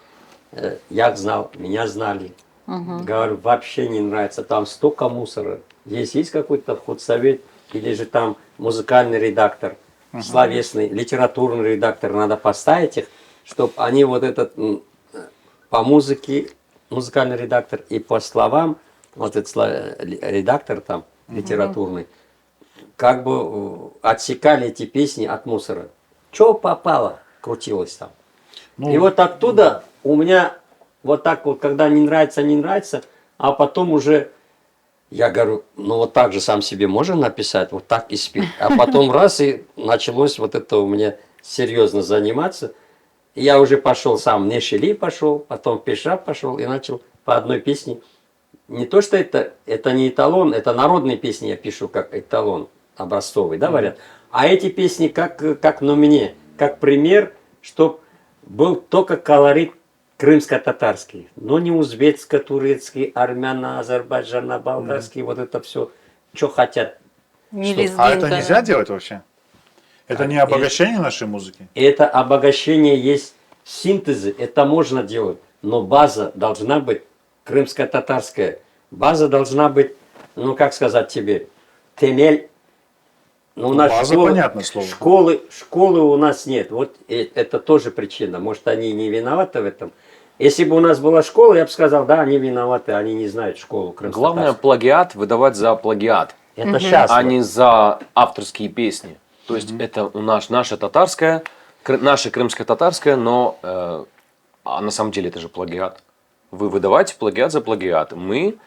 я знал, меня знали. Говорю, вообще не нравится, там столько мусора. Есть какой-то худсовет или же там музыкальный редактор, словесный, литературный редактор, надо поставить их, чтобы они вот этот по музыке, музыкальный редактор и по словам, вот этот редактор там литературный, как бы отсекали эти песни от мусора. Что попало, крутилось там. Ну, И вот оттуда у меня вот так вот, когда не нравится, а потом уже я говорю, ну вот так же сам себе можно написать, вот так и спеть. А потом раз и началось вот это у меня серьезно заниматься. И я уже пошел сам, Нешели пошел, потом Пешраф пошел и начал по одной песне. Не то, что это не эталон, это народные песни я пишу как эталон образцовый, да, говорят. А эти песни как на мне, как пример, чтоб был только колорит крымско-татарский, но не узбекско-турецкий, армяно, азербайджано, болгарский, вот это все, что хотят. Не Что? лезгинка. А это нельзя делать вообще? Это не обогащение нашей музыки? Это обогащение есть синтезы, это можно делать, но база должна быть крымско-татарская. База должна быть, ну как сказать тебе, темель. Ну, у нас база, понятное слово. Школы у нас нет. Вот это тоже причина. Может, они не виноваты в этом. Если бы у нас была школа, я бы сказал, да, они виноваты, они не знают школу крымско-татарскую. Главное плагиат выдавать за плагиат, это сейчас. а не за авторские песни. То есть это наша татарская, наша крымско-татарская, но а на самом деле это же плагиат. Вы выдавайте плагиат за плагиат. Мы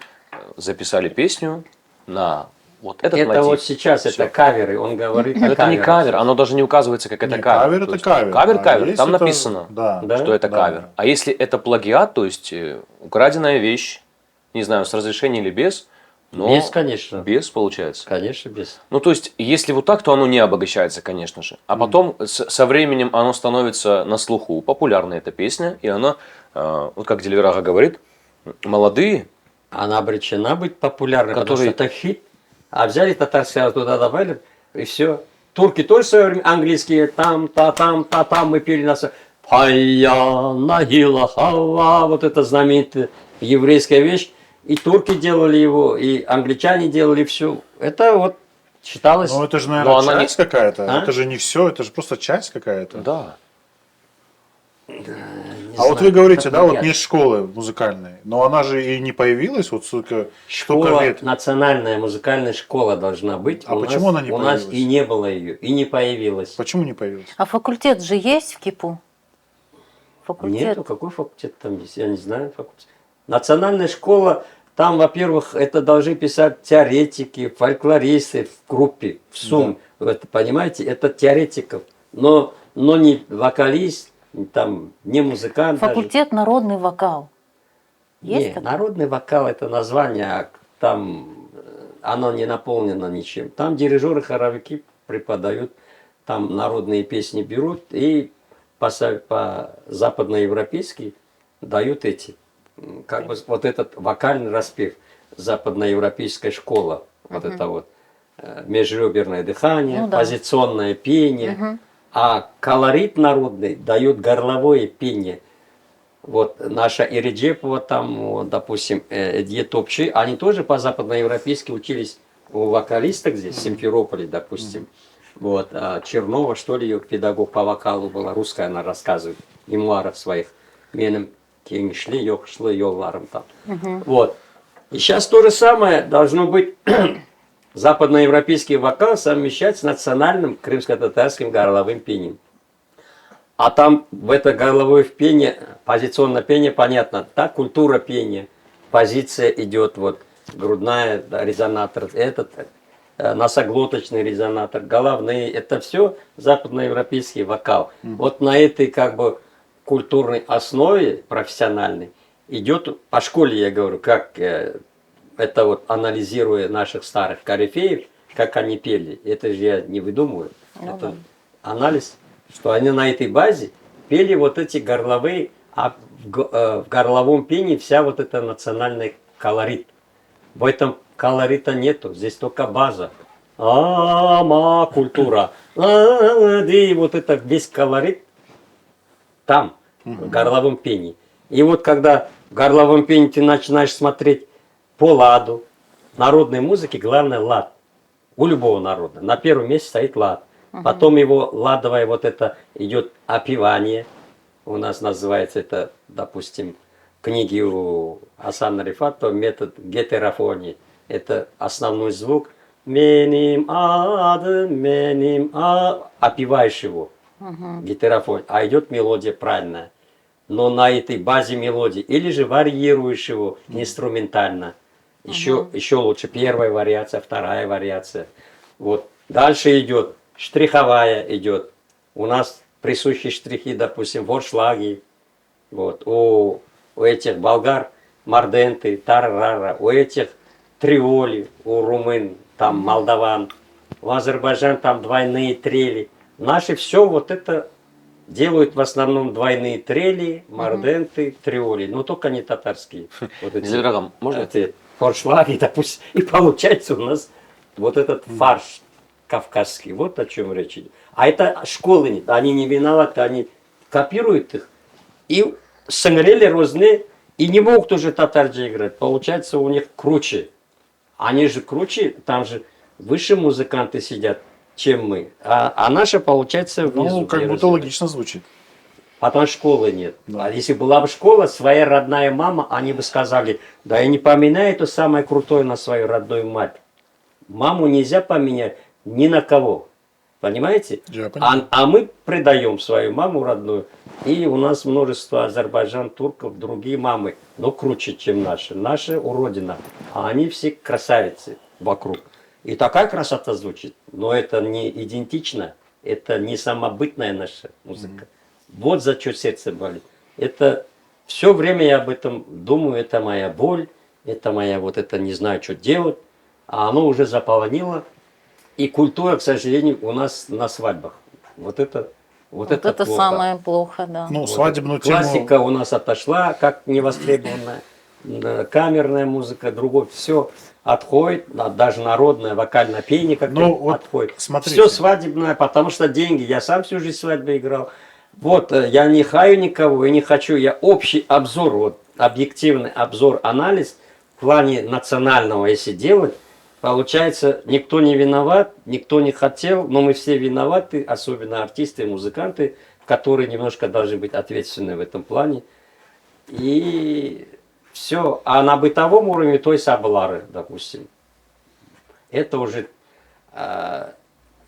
записали песню на вот этот Это мотив. вот сейчас, Всё. это каверы, он говорит о Но это не каверах. кавер, оно даже не указывается, как это Не, кавер. кавер То это есть кавер. Кавер, А есть там это- написано, да. Да? что это Да. кавер. А если это плагиат, то есть украденная вещь, не знаю, с разрешения или без, но Без, конечно. без получается. Конечно, без. Ну, то есть, если вот так, то оно не обогащается, конечно же. А потом со временем оно становится на слуху. Популярная эта песня, и она, вот как Делеверага говорит, молодые, Она обречена быть популярной, потому Который- что это хит. А взяли татарское, туда добавили, и все. Турки тоже в свое время английские, там, мы пели нас. Пая, нагила, хава, вот это знаменитая еврейская вещь. И турки делали его, и англичане делали все. Это вот считалось... Ну это же, Но наверное, она не- часть какая-то. А? Это же не все, это же просто часть какая-то. да. не А вот знаю, вы говорите, это да, вот понятно. нет школы музыкальной, но она же и не появилась вот столько Школа, лет. национальная музыкальная школа должна быть. А почему она не у нас появилась? и не было ее, и не появилась. Почему не появилась? А факультет же есть в КИПу? Факультет. Нету, какой факультет там есть, я не знаю факультет. Национальная школа, там, во-первых, это должны писать теоретики, фольклористы в группе, в сумме. Это, понимаете, это теоретиков, но не вокалист, там, не музыкант даже. Факультет народный вокал. Есть Не, такой? народный вокал это название, а там оно не наполнено ничем. Там дирижеры, хоровики преподают, там народные песни берут и по западноевропейски дают эти, как бы вот этот вокальный распев, западноевропейская школа, вот это вот межреберное дыхание, Ну да. позиционное пение, а колорит народный дает горловое пение. Вот наша Ириджепова, там, вот, допустим, Эдье Топчи, они тоже по-западноевропейски учились у вокалисток здесь, в Симферополе, допустим. Вот, а Чернова, что ли, ее педагог по вокалу была, русская, она рассказывает, мемуаров своих. Менем кеңшли, йохшли, йолларом там. Вот. И сейчас то же самое должно быть западноевропейский вокал совмещать с национальным крымско-татарским горловым пением. А там в это горловое пение, позиционное пение, понятно, да, культура пения, позиция идет, вот, грудная, да, резонатор, этот, носоглоточный резонатор, головные, это все западноевропейский вокал. Вот на этой, как бы, культурной основе, профессиональной, идет, по школе я говорю, как это вот, анализируя наших старых корифеев, как они пели, это же я не выдумываю, Ну это да. анализ, что они на этой базе пели вот эти горловые, а в горловом пении вся вот эта национальный колорит. В этом колорита нету, здесь только база. Культура. И вот это весь колорит там, в горловом пении. И вот когда в горловом пении ты начинаешь смотреть по ладу, народной музыки главное лад. У любого народа. На первом месте стоит лад. Потом его ладовое вот это идет опевание. У нас называется это, допустим, книги у Асана Рифата метод гетерофонии. Это основной звук. Меним опеваешь его. Гетерофон. А идет мелодия правильная. Но на этой базе мелодии. Или же варьируешь его инструментально. Еще лучше первая вариация, вторая вариация. Вот. Дальше идет. Штриховая идет. У нас присущие штрихи, допустим, воршлаги. Вот. У этих болгар марденты, таррара. У этих триоли, у румын, там молдаван. У Азербайджан там двойные трели. Наши все вот это делают в основном двойные трели, марденты, триоли. Но только не татарские. Вот эти, Зельрагам, можно? эти форшлаги, допустим. И получается у нас вот этот фарш кавказский. Вот о чем речь идет. А это школы нет. Они не виноваты, они копируют их. И сыграли разные, и не могут уже татарджи играть. Получается у них круче. Они же круче, там же выше музыканты сидят, чем мы. А наши, получается, внизу. Ну, как будто развивают. логично звучит. Потом школы нет. Да. А если была бы школа, своя родная мама, они бы сказали, да я не поменяю это самое крутое на свою родную мать. Маму нельзя поменять ни на кого. Понимаете? Я понимаю. А мы предаем свою маму родную. И у нас множество азербайджан, турков, другие мамы. Но круче, чем наши. Наши уродина. А они все красавицы вокруг. И такая красота звучит. Но это не идентично. Это не самобытная наша музыка. Вот за что сердце болит. Это все время я об этом думаю. Это моя боль. Это моя вот это не знаю, что делать. А оно уже заполонило. И культура, к сожалению, у нас на свадьбах. Вот это это плохо. самое плохо, да. Ну, Вот свадебную это. тему... Классика у нас отошла, как невостребованная. Да, камерная музыка, другое. Все отходит. Даже народное вокальное пение как-то Ну, вот отходит. смотрите. Все свадебное, потому что деньги. Я сам всю жизнь свадьбы играл. Вот, я не хаю никого и не хочу. Я общий обзор, вот, объективный обзор, анализ в плане национального, если делать, получается, никто не виноват, никто не хотел, но мы все виноваты, особенно артисты и музыканты, которые немножко должны быть ответственны в этом плане. И все. А на бытовом уровне, то есть Аблары, допустим, это уже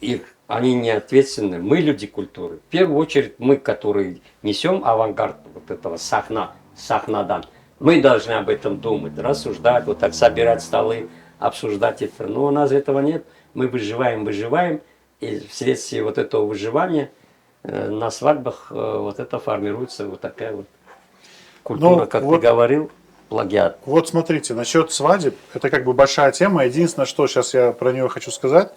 их, они не ответственны. Мы люди культуры. В первую очередь мы, которые несем авангард вот этого сахнадан, мы должны об этом думать, рассуждать, вот так собирать столы, обсуждать это. Но у нас этого нет. Мы выживаем, и вследствие вот этого выживания на свадьбах вот это формируется вот такая вот культура, Ну, как вот- ты говорил, плагиат. Вот смотрите, насчет свадеб, это как бы большая тема. Единственное, что сейчас я про нее хочу сказать,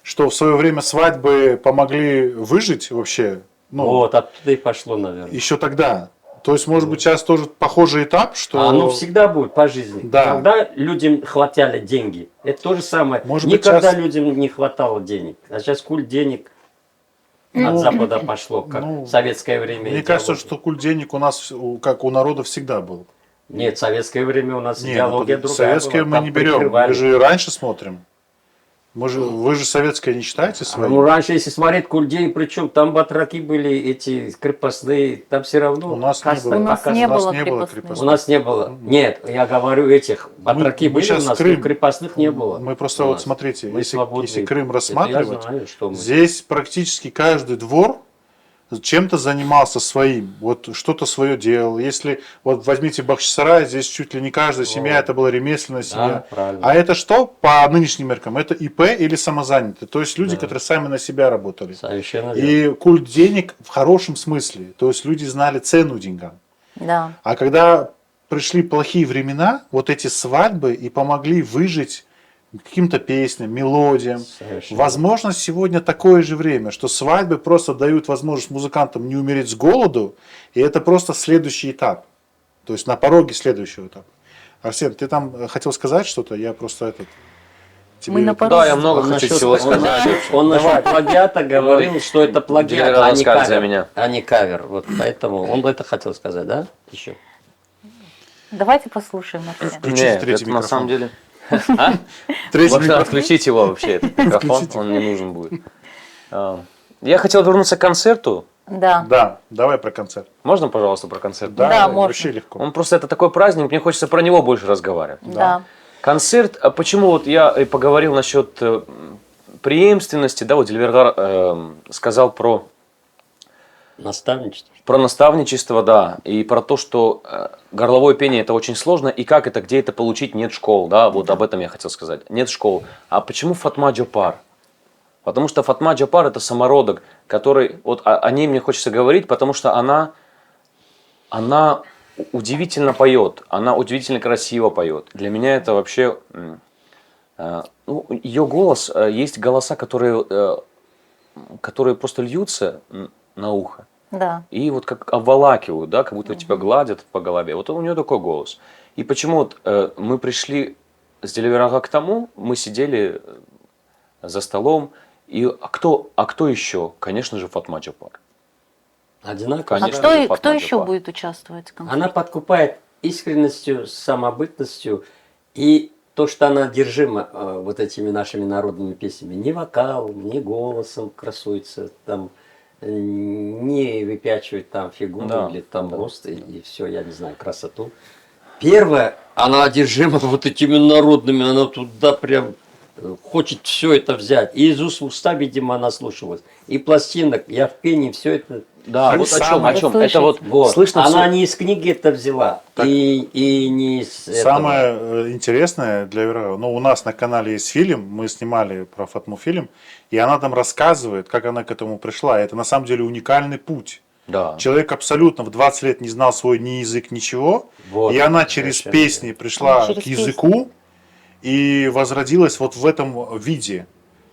что в свое время свадьбы помогли выжить вообще, ну, Вот, оттуда и пошло, наверное. еще тогда. То есть, может быть, сейчас тоже похожий этап, что... А оно всегда будет по жизни. Да. Когда людям хватали деньги, это то же самое. Может быть, Никогда сейчас- людям не хватало денег. А сейчас культ денег от Запада пошло, как ну, в советское время. Мне кажется, идеология. что культ денег у нас, как у народа, всегда был. Нет, в советское время у нас Не, идеология другая советское была. мы Там не берем, прикрывали. мы же и раньше смотрим. Вы же советское не считаете своим? Ну, раньше, если смотреть культ денег, причем там батраки были, эти крепостные, там все равно... У нас не каста было. У нас показана. не У нас было не было крепостных. У нас не было. Нет, я говорю, этих батраки мы были щас у нас, Крым. но крепостных не было. Мы просто у вот нас. смотрите, Мы если свободные. Крым Это рассматривать, я знаю, что мы. здесь практически каждый двор чем-то занимался своим, вот что-то свое делал. Если вот возьмите Бахчисарай, здесь чуть ли не каждая семья, это была ремесленная семья. правильно. А это что по нынешним меркам? Это ИП или самозанятые, то есть люди, Да. которые сами на себя работали. Совершенно верно. И культ денег в хорошем смысле, то есть люди знали цену деньгам. Да. А когда пришли плохие времена, вот эти свадьбы и помогли выжить каким-то песням, мелодиям. Совершенно. Возможно, сегодня такое же время, что свадьбы просто дают возможность музыкантам не умереть с голоду, и это просто следующий этап. То есть на пороге следующего этапа. Арсен, ты там хотел сказать что-то? Я просто этот... Мы на пороге. Да, я много Он хочу насчет- всего он сказать. насчет- Он насчет плагиата говорил, что это плагиат, Дилер а не расскажет за кавер. меня. А не кавер. Вот поэтому он это хотел сказать, да? Еще. Давайте послушаем Арсена. Включите Нет, третий это на микрофон. самом деле... А? Третий Вот микрофон. отключите его вообще, этот микрофон, Включите. он не нужен будет. Я хотел вернуться к концерту. Да. Да, давай про концерт. Можно, пожалуйста, про концерт? Да, можно. вообще легко. Он просто это такой праздник, мне хочется про него больше разговаривать. Да. Концерт, а почему вот я и поговорил насчет преемственности, да, вот Дильвергар сказал про Наставничество. наставничество, да, и про то, что горловое пение это очень сложно, и как это, где это получить, нет школ, да, вот об этом я хотел сказать, нет школ. А почему Фатма Джапар? Потому что Фатма Джапар это самородок, который, вот о ней мне хочется говорить, потому что она удивительно поет, она удивительно красиво поет. Для меня это вообще, ну, ее голос, есть голоса, которые просто льются на ухо. Да. И вот как обволакивают, да, как будто тебя гладят по голове. Вот у нее такой голос. И почему вот, мы пришли с Диливерага к тому, мы сидели за столом, и кто еще? Конечно же, Фатма Джапар. Одинаково. А Конечно кто, же, кто Фатма еще Джапар. будет участвовать в концерте? Она подкупает искренностью, самобытностью и то, что она одержима вот этими нашими народными песнями. Ни вокалом, ни голосом красуется, там, не выпячивает там фигуру Да, или там да, рост и все, я не знаю, красоту. Первое, она одержима вот этими народными, она туда прям хочет все это взять. И из уст в уста, видимо, она слушалась. И пластинок, я в пении все это... Да, Так вот самое- о чем. Слышать. Это вот, Вот. слышно Она всё. не из книги это взяла. Так. И не из этого. Самое интересное для Веры, ну, у нас на канале есть фильм, мы снимали про Фатму фильм, и она там рассказывает, как она к этому пришла. Это на самом деле уникальный путь. Да. Человек абсолютно в 20 лет не знал свой ни язык, ничего, Вот. и она через Совершенно песни пришла Через к языку и возродилась вот в этом виде.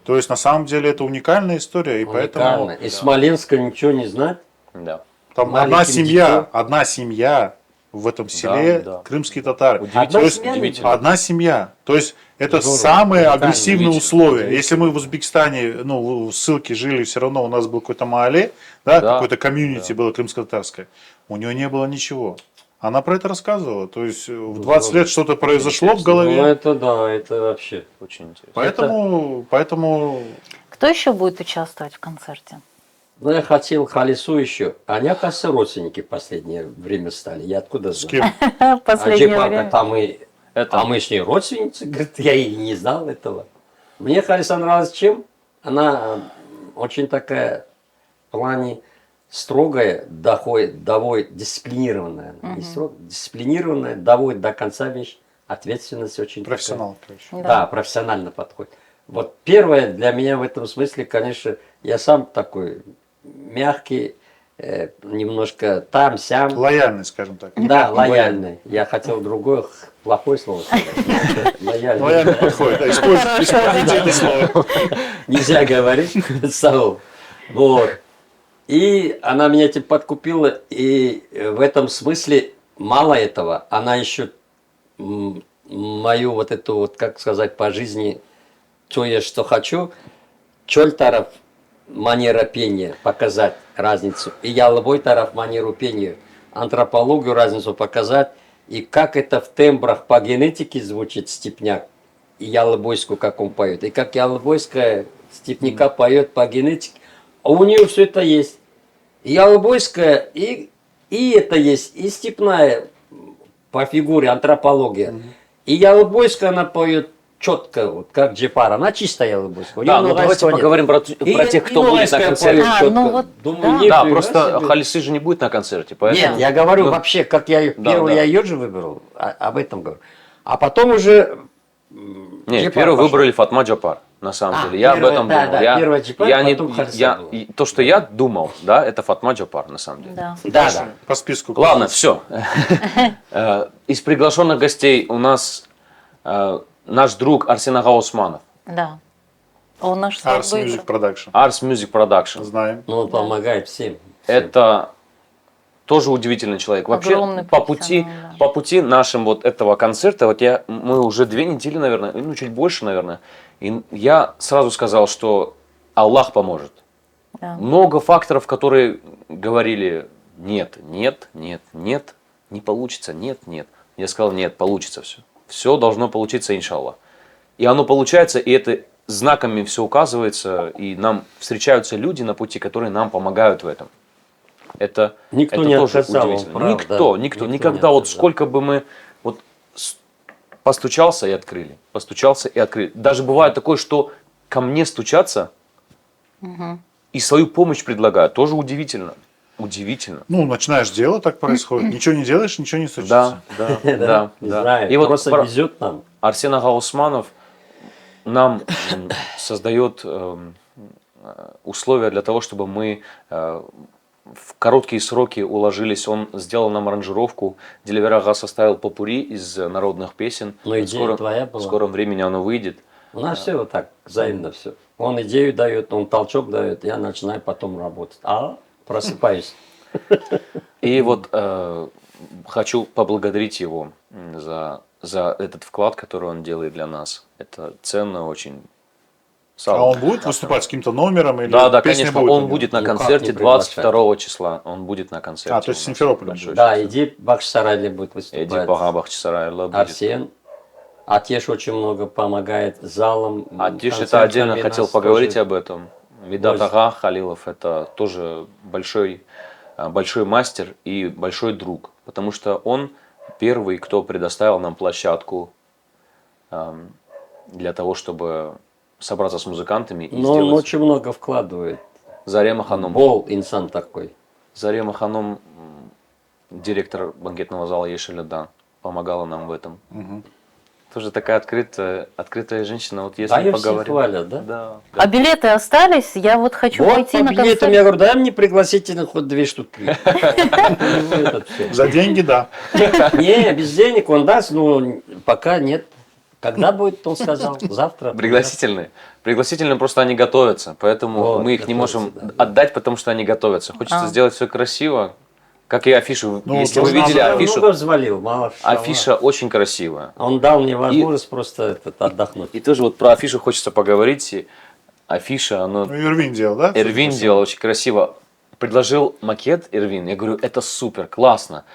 То есть на самом деле это уникальная история, и поэтому Уникально. Из Смоленска ничего не знать. Да. там маленьким детям. одна семья в этом селе, да. крымские татары. Удивительно. То есть Удивительно. одна семья. То есть это Здорово. самые Уникально, агрессивные удивительно, условия. Если мы в Узбекистане, ну, в ссылке жили, все равно у нас был какой-то маале, да, Да. какое-то комьюнити было крымско-татарское. У нее не было ничего. Она про это рассказывала. То есть в 20 лет что-то произошло в Ну, голове. это да, это вообще. Очень интересно. Поэтому Кто еще будет участвовать в концерте? Ну, я хотел Халису еще. Они, оказывается, родственники в последнее время стали. Я откуда С знаю? кем? А Последнее Джипарка, время. там и... Это- А мы с ней родственницы? Говорит, я и не знал этого. Мне Халиса нравилась чем? Она очень такая в плане строгая, доводит, дисциплинированная. Не строго, дисциплинированная, доводит до конца вещь. Ответственность очень такая. Профессионал, короче. Да, профессионально подходит. Вот первое для меня в этом смысле, конечно, я сам такой мягкий, немножко там-сям. Лояльный, скажем так. Да, лояльный. Я хотел другое, плохое слово сказать. Лояльный. Лояльный подходит, да, используйте это слово. Нельзя говорить слово. Вот. И она меня этим подкупила, и в этом смысле мало этого, она еще мою вот эту вот, как сказать, по жизни, то я что хочу, чоль тарaf манера пения показать разницу, и ялбой тарaf манеру пения, антропологию разницу показать, и как это в тембрах по генетике звучит степняк, и ялбойскую, как он поет, и как ялбойская степняка поет по генетике, а у нее все это есть. И ялбойская, и это есть, и степная по фигуре, антропология. И ялбойская она поет четко, вот как Джипара, она чистая ялбойская. У Да, неё ну давайте ногайского нет. поговорим про тех, кто будет на ногайская концерте. поет А, чётко. ну вот, Думаю, да. нет, Да, фига просто себе. Халисы же не будет на концерте, поэтому... Нет, я говорю Ну, вообще, как я да, первый, да. я ее же выбрал, об этом говорю. А потом уже Нет, Джипар первый пошел. выбрали Фатма Джапар, на самом А, деле. Я об первый, этом да, думал. да, я, первый Джипар, я не, потом Харса я, было. и то, что я думал, да, это Фатма Джапар, на самом деле. Да. Да, да. По списку. Ладно, все. Из приглашенных гостей у нас наш друг Арсен Ага Усманов, Да. Он наш Ars свадьбы. Music Production. Ars Music Production. Знаем. Ну, он помогает всем. Это тоже удивительный человек. Вообще, Огромный по пути, профессионал, да. по пути нашим вот этого концерта, вот мы уже 2 недели, наверное, ну чуть больше, наверное, и я сразу сказал, что Аллах поможет. Да. Много факторов, которые говорили, нет, нет, нет, нет, не получится, нет, нет. Я сказал, нет, получится все. Все должно получиться, иншаллах. И оно получается, и это знаками все указывается, и нам встречаются люди на пути, которые нам помогают в этом. Это, Никто это не тоже отказал, он удивительно. прав, Никто, да. никто, Никто никогда, не вот отказал. сколько бы мы вот постучался и открыли, постучался и открыли. Даже бывает такое, что ко мне стучатся и свою помощь предлагают. Тоже удивительно. Удивительно. Ну, начинаешь дело, так происходит. Ничего не делаешь, ничего не случится. Да, да, да. Не да. знаю, И вот просто везет нам. Арсен Ага Усманов нам создает условия для того, чтобы мы в короткие сроки уложились. Он сделал нам аранжировку. Деливер Ага составил попури из народных песен. Но идея твоя была. В скором времени оно выйдет. У нас все вот так, взаимно все. Он идею дает, он толчок дает, я начинаю потом работать. А просыпаюсь. И вот хочу поблагодарить его за этот вклад, который он делает для нас. Это ценно очень. А он будет выступать с каким-то номером? Или Да, песня конечно, будет у он него? будет на Ну, как концерте не приглашать? 22 числа. Он будет на концерте. А, то есть у в нас. Симферополе Большой будет. Да, иди Бахчисарайли будет выступать. Эди Бага Бахчисарайла будет. Арсен. Атеш очень много помогает залом. Атиш, это концертами отдельно нас хотел поговорить тоже. об этом. Медат Очень. Ага Халилов это тоже большой мастер и большой друг. Потому что он первый, кто предоставил нам площадку для того, чтобы собраться с музыкантами и Но он сделать. очень много вкладывает. Зарема Ханом. Бол инсан такой. Зарема Ханом, директор банкетного зала Ешеляда, помогала нам в этом. Тоже такая открытая женщина. Вот если Да, ее все поговорим. хвалят, да? Да. А билеты остались? Я вот хочу Вот пойти по на билетам концерт. я говорю, дай мне пригласительных хоть 2 штуки. Ну, этот всё. За деньги, да. Не, без денег он даст, но пока нет. Когда будет, он сказал, завтра. Пригласительные. Пригласительные просто они готовятся, поэтому Вот, мы их не готовятся, можем да. отдать, потому что они готовятся. Хочется А. сделать все красиво, как и афишу. Ну, Если вот вы должна видели быть- афишу, Много взвалил, мало. афиша очень красивая. Он дал мне возможность просто отдохнуть. И тоже вот про афишу хочется поговорить. И афиша, Ну, она... Ирвин делал, да? Эрвин делал очень красиво. Предложил макет Эрвин. Я говорю, это супер, классно.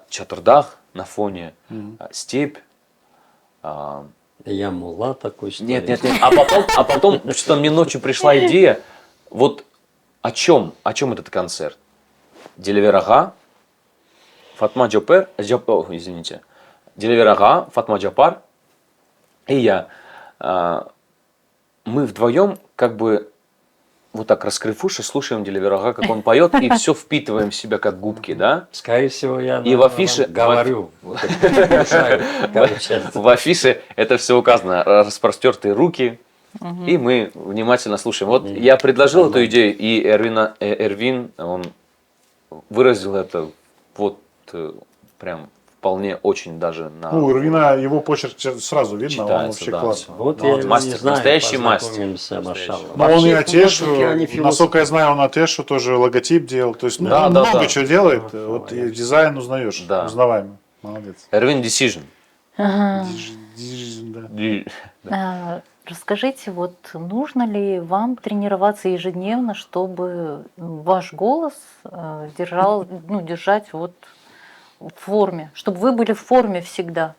Чатурдах на фоне, степь. Я мула такой, что Нет, ли? нет, нет. А потом что-то мне ночью пришла идея. Вот О чем этот концерт? Делеверага, Фатма Джапар, извините, Делеверага, Фатма Джапар и я. Мы вдвоем как бы вот так раскрыв уши, слушаем Делеверага, как он поет, и все впитываем в себя как губки, да? Скорее всего, я И в афише- говорю. Вот это мешаю, короче. В афише это все указано, распростертые руки, и мы внимательно слушаем. Вот я предложил эту идею, и Эрвин, он выразил это вот прям вполне очень даже на... Ну, у Ирвина его почерк сразу видно, он Читается, вообще да, классный. всё. Вот Ну, я он его мастер, не знаю, настоящий мастер. познакомимся, машаллах. Но он и Вообще, Атешу, художники, они философы. насколько я знаю, он Атешу тоже логотип делал. То есть ну, Да, он да, много да. чего делает. Ага, Вот и молодец. дизайн узнаешь, Да. узнаваемый. Молодец. Эрвин Decision. Ага. Да. Расскажите, вот нужно ли вам тренироваться ежедневно, чтобы ваш голос держать вот в форме, чтобы вы были в форме всегда?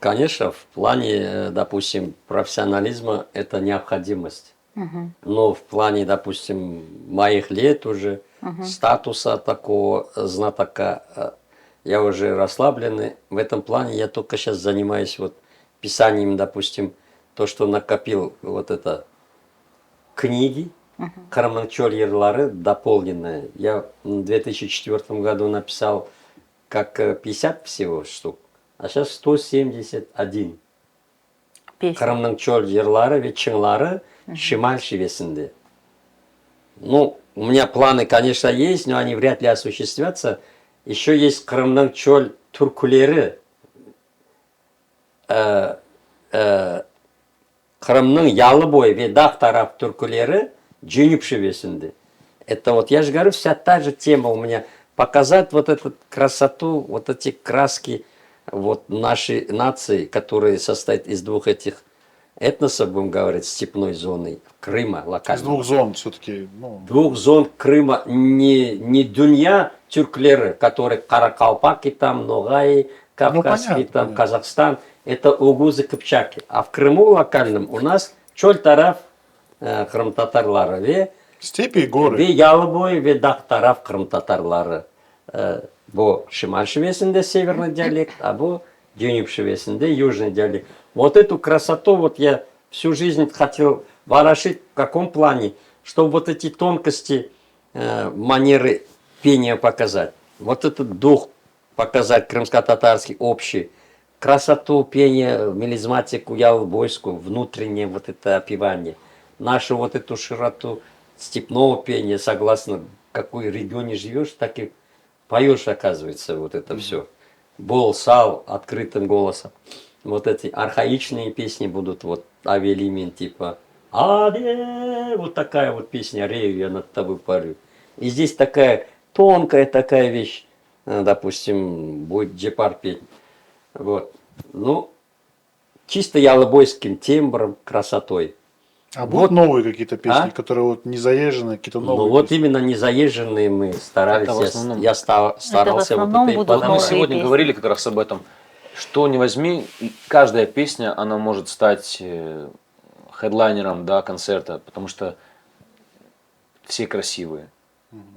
Конечно, в плане, допустим, профессионализма это необходимость. Мгм. Но в плане, допустим, моих лет уже, статуса такого знатока, я уже расслабленный. В этом плане я только сейчас занимаюсь вот писанием, допустим, то, что накопил вот это книги, Карманчоль Ерлары, дополненные. Я в 2004 году написал как 50 всего штук, а сейчас 171. Песня. Карманчоль Ерлары ve Чыңлары Шималь Шивесінде. Ну, у меня планы, конечно, есть, но они вряд ли осуществятся. Еще есть Карманчоль Туркулері, Крымның Ялыбой ve Дақ тарап түркілері Дженюб Шивесінде. Это вот, я же говорю, вся та же тема у меня. Показать вот эту красоту, вот эти краски вот нашей нации, которые состоят из двух этих этносов, будем говорить, степной зоны Крыма, Из локально. двух зон все-таки. Ну, Двух зон Крыма, не Дунья тюрклеры, которые Каракалпаки там, Ногаи, Кавказский понятно, там, понятно. Казахстан, это угузы Кыпчаки. А в Крыму локальном у нас чоль тарав Крым-татарлары ве степи и горы. Ve Ялыбой, ve Дақ тарaf Крым-татарлары. Bu Шималь Шивесінде северный диалект, а bu Дженюб Шивесінде южный диалект. Вот эту красоту вот я всю жизнь хотел ворошить в каком плане, чтобы вот эти тонкости манеры пения показать. Вот этот дух показать крымско-татарский общий. Красоту пения, мелизматику ялбойскую, внутреннее вот это опевание. Нашу вот эту широту степного пения, согласно в какой регионе живешь, так и поешь, оказывается, вот это все. Бол, сал, открытым голосом. Вот эти архаичные песни будут, вот Авелимин типа «Аде», вот такая вот песня «Рею я над тобой парю». И здесь такая тонкая такая вещь, допустим, будет Джепар петь. Вот. Ну, чисто ялыбойским тембром, красотой. А будут новые какие-то песни, А? которые вот не заезжены, какие-то новые Ну вот песни? именно незаезженные мы старались, Это в основном. я старался вот основном это и будут Да, мы новые сегодня песни. говорили как раз об этом. Что не возьми, и каждая песня, она может стать хедлайнером, да, концерта, потому что все красивые.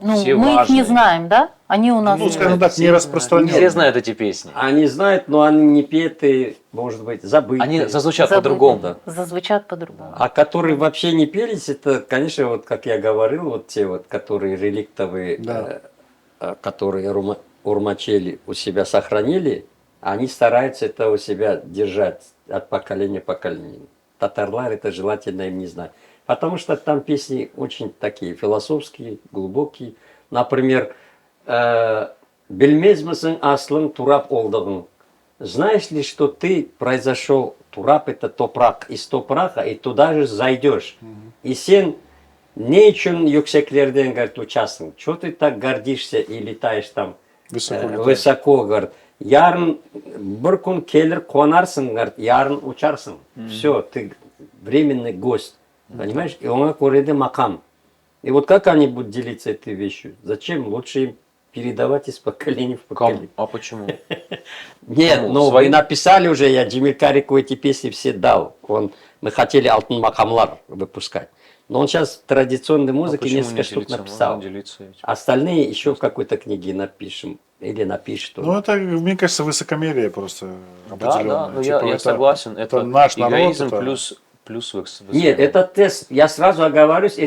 Ну, Все мы их важные. не знаем, да? Они у нас... Ну, скажем так, не Все распространенные. знают эти песни. Они знают, но они не петы, может быть, забытые. Они зазвучат забыты, по-другому. Зазвучат по-другому. А которые вообще не пелись, это, конечно, вот как я говорил, вот те вот, которые реликтовые, Да. которые урмачели у себя сохранили, они стараются это у себя держать от поколения к поколению. Татарлар это желательно им не знать. Потому что там песни очень такие философские, глубокие. Например, «Білмез місің аслың турап олдығың». Знаешь ли, что ты произошел, турап это топрак, из топрака, и туда же зайдешь. И сен не үшін yüksекlerden, говорит, участник. Чего ты так гордишься и летаешь там Высоко летаешь. высоко, говорит. Ярын бір күн келер қонарсың, говорит, ярын учарсың. Все, ты временный гость. Понимаешь? И он говорит, макам. И вот как они будут делиться этой вещью? Зачем? Лучше им передавать из поколения в поколение. А почему? Нет, Кому? ну вы Своим? написали уже, я Джемиль Карику эти песни все дал. Мы хотели Алтын Макамлар выпускать. Но он сейчас в традиционной А музыке почему несколько не штук делиться? написал. Можно делиться ведь. Остальные еще в какой-то книге напишем. Или напишет он. Ну, это, мне кажется, высокомерие просто Да, определенное. ну Типа, я это- согласен. Это наш народ. эгоизм это- плюс Нет, это тест. Я сразу оговорюсь,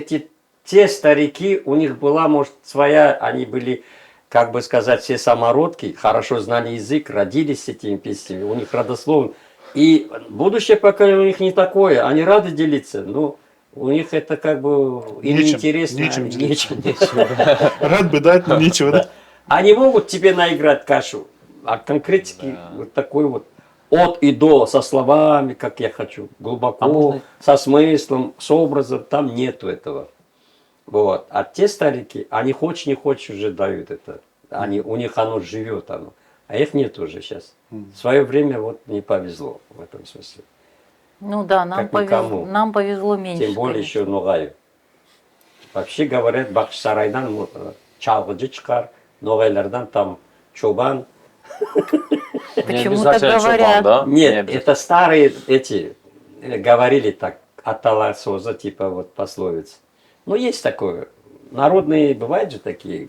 те старики, у них была, может, своя, они были, как бы сказать, все самородки, хорошо знали язык, родились с этими песнями, у них родословно. И будущее поколение у них не такое, они рады делиться, но у них это как бы им Нечем, неинтересно. нечем они- делиться. нечем. Рад бы дать, но нечего, да? Они могут тебе наиграть кашу, а конкретики вот такой вот от и до, со словами, как я хочу, глубоко, А можно- со смыслом, с образом, там нету этого. Вот. А те старики, они хочешь не хочешь уже дают это. У них оно живет, оно. А их нет уже сейчас. В свое время вот не повезло в этом смысле. Ну да, Как никому. нам повезло меньше. Тем более конечно. еще Ногаю. Вообще говорят, Бахчисарайдан çalgıcı çıkar, Ногайлардан там чобан. Почему обязательно так чубан, говорят? да? Не Нет, обязательно. это старые эти говорили так, аталасоза, типа вот пословиц. Ну, есть такое. Народные бывают же такие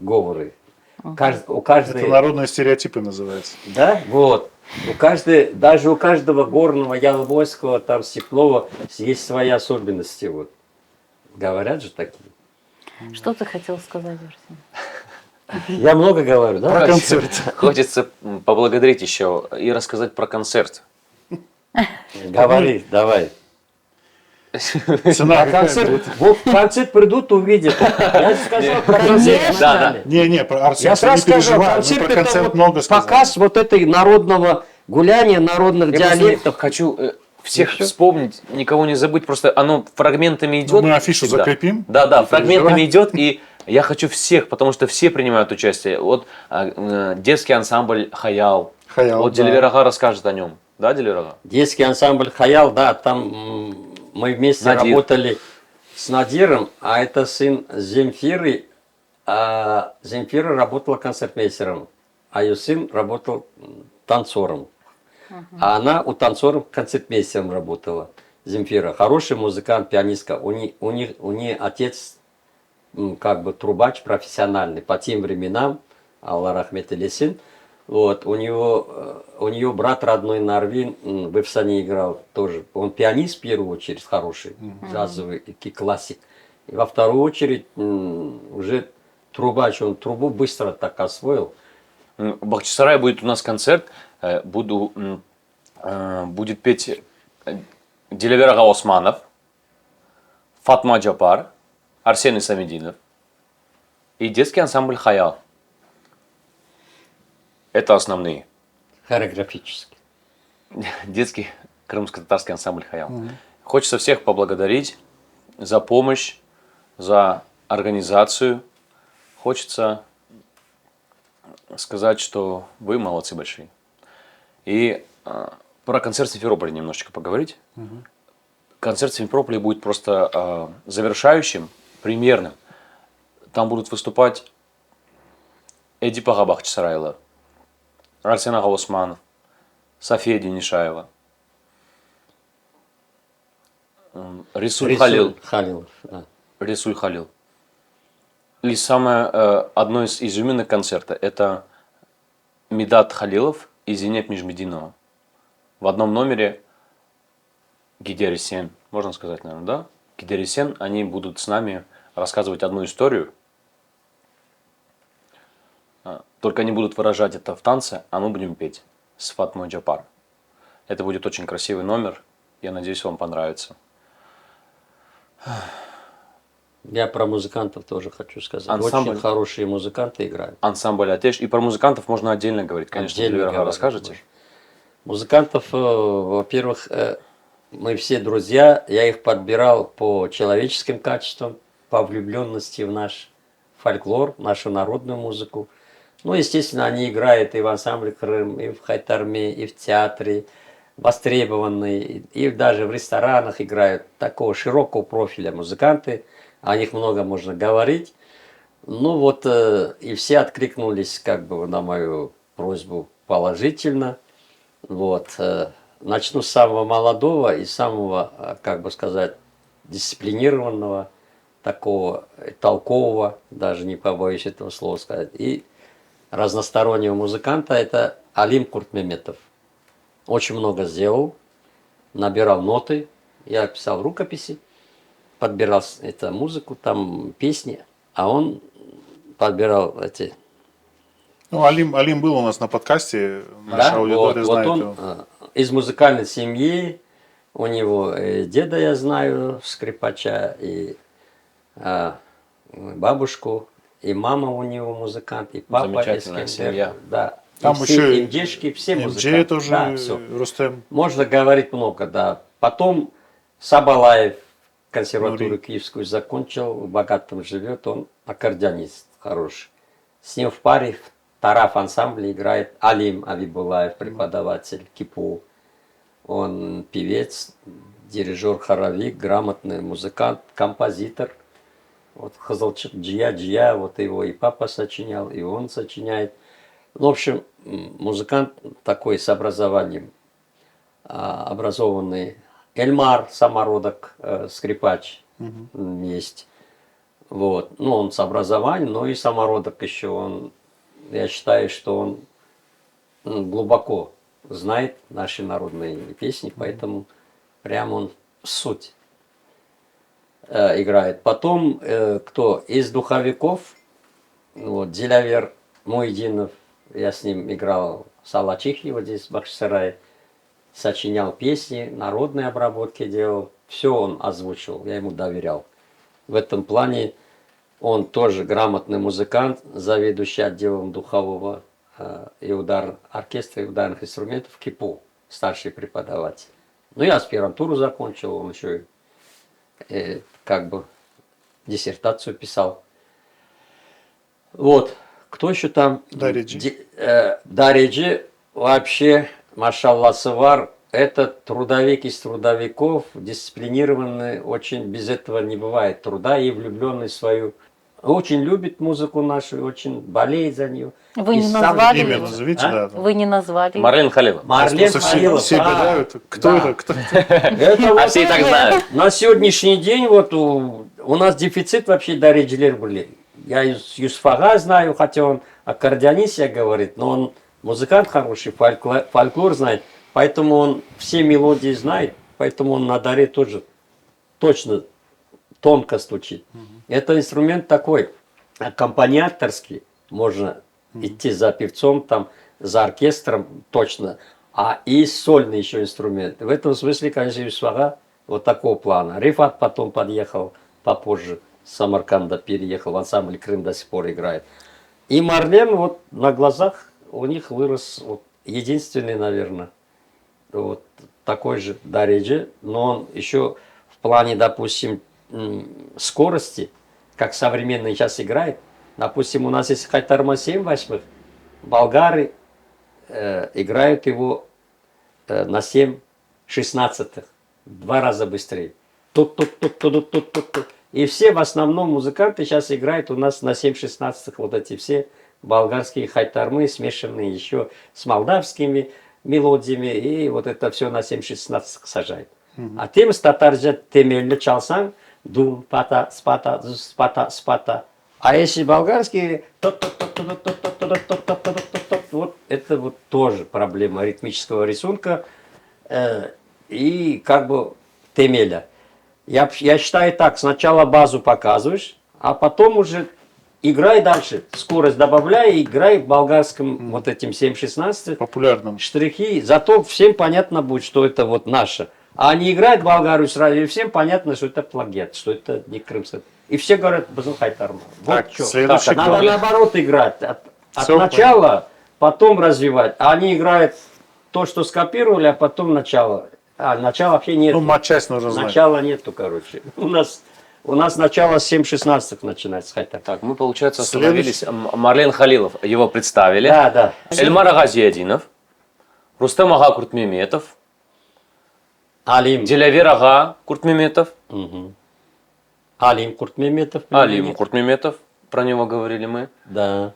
говоры. У Это каждой, народные стереотипы называется. да, вот. Даже у каждого горного, яловойского, там, степного есть свои особенности. Вот. Говорят же такие. Что ты хотел сказать, Арсений? Я много говорю, да? Про концерт. Хочется поблагодарить еще и рассказать про концерт. Говори, давай. Цена А какая концерт, будет? вот в концерт придут, увидят. Я сказал про концерт. Конечно. Да, да. Не, про Арсен, Я не сразу сказал, переживай, мы концерт про это концерт вот много сказали. показ вот этой народного гуляния, народных Я просто диалектов. хочу всех всё? вспомнить, никого не забыть, просто оно фрагментами идет. Мы афишу всегда. закрепим. Да, Не фрагментами переживай. идет, и я хочу всех, потому что все принимают участие. Вот детский ансамбль Хаял. Хаял, Вот да. Деливерага расскажет о нем. Да, Деливерага? Детский ансамбль Хаял, да, там мы вместе Надир. работали с Надиром, а это сын Земфиры, а Земфира работала концертмейстером, а ее сын работал танцором. А она у танцоров концертмейстером работала, Земфира. Хороший музыкант, пианистка. У нее отец как бы трубач профессиональный по тем временам, Аллах рахмет илесин. Вот, у нее брат родной Нарвин в Эфсане играл тоже. Он пианист в первую очередь, хороший, джазовый классик. И во вторую очередь уже трубач, он трубу быстро так освоил. В Бахчисарае будет у нас концерт. Будет петь Деливерага Османов, Фатма Джапар, Арсений Самединов и детский ансамбль Хаял. Это основные. Хореографически. Детский крымско-татарский ансамбль Хаял. Хочется всех поблагодарить за помощь, за организацию. Хочется сказать, что вы молодцы большие. И про концерт в Симферополе немножечко поговорить. Концерт в Симферополе будет просто завершающим, примерным. Там будут выступать Эдип Ага Бахчисарайлар, Арсен Ага Османов, София Денишаева, Рисуль Халил. Халилов, да. Рисуль Халил. И самое, одно из изюминок концерта – это Медат Халилов и Зинеп Межмединова. В одном номере Гидерисен, можно сказать, наверное, да? Гидерисен, они будут с нами рассказывать одну историю. Только они будут выражать это в танце, а мы будем петь с Фатмой Джапар. Это будет очень красивый номер. Я надеюсь, вам понравится. Я про музыкантов тоже хочу сказать. Ансамбль. Очень хорошие музыканты играют. Ансамбль Атеш. И про музыкантов можно отдельно говорить. Конечно, Отдельно Деливерага говорить расскажете. можно. Музыкантов, во-первых, мы все друзья. Я их подбирал по человеческим качествам, по влюбленности в наш фольклор, нашу народную музыку. Ну, естественно, они играют и в ансамбле Крым, и в Хайтарме, и в театре, востребованные, и даже в ресторанах играют. Такого широкого профиля музыканты. О них много можно говорить. Ну вот, и все откликнулись как бы на мою просьбу положительно. Вот. Начну с самого молодого и самого, как бы сказать, дисциплинированного, такого толкового, даже не побоюсь этого слова сказать, и разностороннего музыканта, это Алим Куртмеметов. Очень много сделал, набирал ноты, я писал рукописи, подбирал эту музыку, там песни, а он подбирал эти... Ну, Алим был у нас на подкасте, наша Да, аудитория вот знает он его. из музыкальной семьи, у него деда я знаю, скрипача, и бабушку, и мама у него музыкант, и папа Замечательная Эскендер. семья. Да. Там И еще все и имдешки, все МД музыканты. тоже, Да, всё. Рустем. Можно говорить много, да. Потом Сабалаев консерваторию Нури. киевскую закончил, в Богатом живет, он аккордеонист хороший. С ним в паре в тараф ансамбле играет Алим Абибулаев, преподаватель КИПУ. Он певец, дирижер, хоровик, грамотный музыкант, композитор. Вот Хазалчик Джия, вот его и папа сочинял, и он сочиняет. В общем, музыкант такой с образованием, образованный. Эльмар, самородок, скрипач есть. Вот. Ну, он с образованием, но и самородок еще. Он, я считаю, что он глубоко знает наши народные песни, поэтому прям он суть играет. Потом, кто из духовиков, вот, Дилявер Муйдинов, я с ним играл в Салачихе, вот здесь в Бахчисарае, сочинял песни, народные обработки делал, все он озвучил, я ему доверял. В этом плане он тоже грамотный музыкант, заведующий отделом духового и оркестра и ударных инструментов КИПУ, старший преподаватель. Ну, я аспирантуру закончил, он еще и как бы диссертацию писал. Вот, кто еще там? Дариджи. Дариджи вообще, машалла сывар, это трудовик из трудовиков, дисциплинированный, очень без этого не бывает труда и влюбленный в свою. Очень любит музыку нашу, очень болеет за нее. Вы И не сам назвали Имя его? назовите, А? да. Вы не назвали. Марлен Халилов. Марлен Просто Халилов. все гадают, кто да. это, кто это. Это А вот все и так знают. на сегодняшний день вот у нас дефицит вообще дариджилер были. Я Юсфага знаю, хотя он аккордеонист, я говорит, но он музыкант хороший, фольклор знает, поэтому он все мелодии знает, поэтому он на даре тоже точно тонко стучит. Это инструмент такой аккомпаниаторский, можно идти за певцом, там, за оркестром точно, а и сольный еще инструмент. В этом смысле, конечно, Юсфага вот такого плана. Рифат потом подъехал попозже, с Самарканда переехал, в ансамбль Крым до сих пор играет. И Марлен вот на глазах у них вырос вот, единственный, наверное, вот такой же Дариджи, но он еще в плане, допустим, скорости, как современный сейчас играет. Допустим, у нас есть Хайтарма 7/8, болгары играют его на 7/16, в 2 раза быстрее. Тут. И все в основном музыканты сейчас играют у нас на 7/16, вот эти все болгарские хайтармы, смешанные еще с молдавскими мелодиями, и вот это все на 7/16 сажает. А тем статаржа темельно чалсан, дум, пата, спата, спата, спата. А если болгарские, вот это вот тоже проблема ритмического рисунка и как бы темеля. Я считаю так, сначала базу показываешь, а потом уже играй дальше, скорость добавляй, играй в болгарском вот этим 7/16 Популярным. штрихи, зато всем понятно будет, что это вот наше. А не играет болгару сразу, и всем понятно, что это плагиат, что это не крымский. И все говорят, Базылхайтарма. Вот Так, что. следующий Надо класс. наоборот играть, от Всё начала, потом развивать. А они играют то, что скопировали, а потом начало. А начала вообще нет. Ну, матчасть нужно знать. Начала нету, короче. У нас начало с 7/16 начинается Хайтар. Так, мы, получается, Следующий. остановились. Марлен Халилов, его представили. Да. Эльмар Газиядинов, Рустем Ага Куртмеметов, Алим. Дилявер Ага Куртмеметов, Алим Куртмеметов. Алим Куртмеметов, про него говорили мы. Да.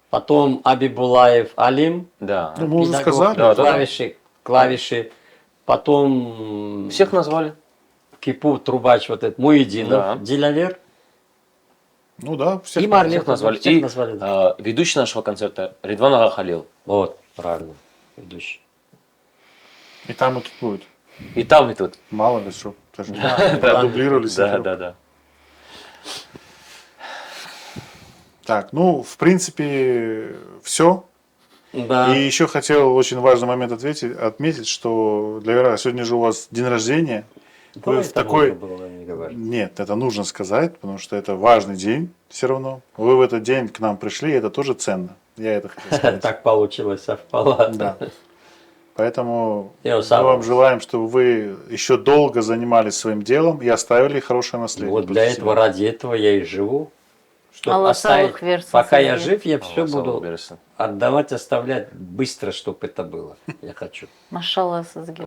Потом Абибулаев Алим. Да. Ну, мы уже Педагог, сказали. Да. Клавиши. Потом Всех назвали. Кипу, Трубач, вот этот Муединов, Да. Дилявер Ну да, всех и Марлен. Всех назвали. Всех И назвали, да. ведущий нашего концерта Ридван Ага Халил. Вот, правильно, ведущий. И там, и тут будет. И там, и тут. Мало ли что. Тоже Да. дублировались. Да, да, да. Так, ну, в принципе, все. Да. И еще хотел очень важный момент отметить, что для Вера сегодня же у вас день рождения. Да, Вы это в такой... можно было не говорить. Нет, это нужно сказать, потому что это важный день все равно. Вы в этот день к нам пришли, и это тоже ценно. Я это хотел сказать. Так получилось, совпало. Да. Поэтому Я мы сам вам вас. желаем, чтобы вы еще долго занимались своим делом и оставили хорошее наследие. Вот для после этого, себя. ради этого я и живу. Чтобы Алла оставить, салых версин пока я сізге. жив, я все Алла салых буду берсін. отдавать, оставлять быстро, чтобы это было. Я хочу. Машалла сізге.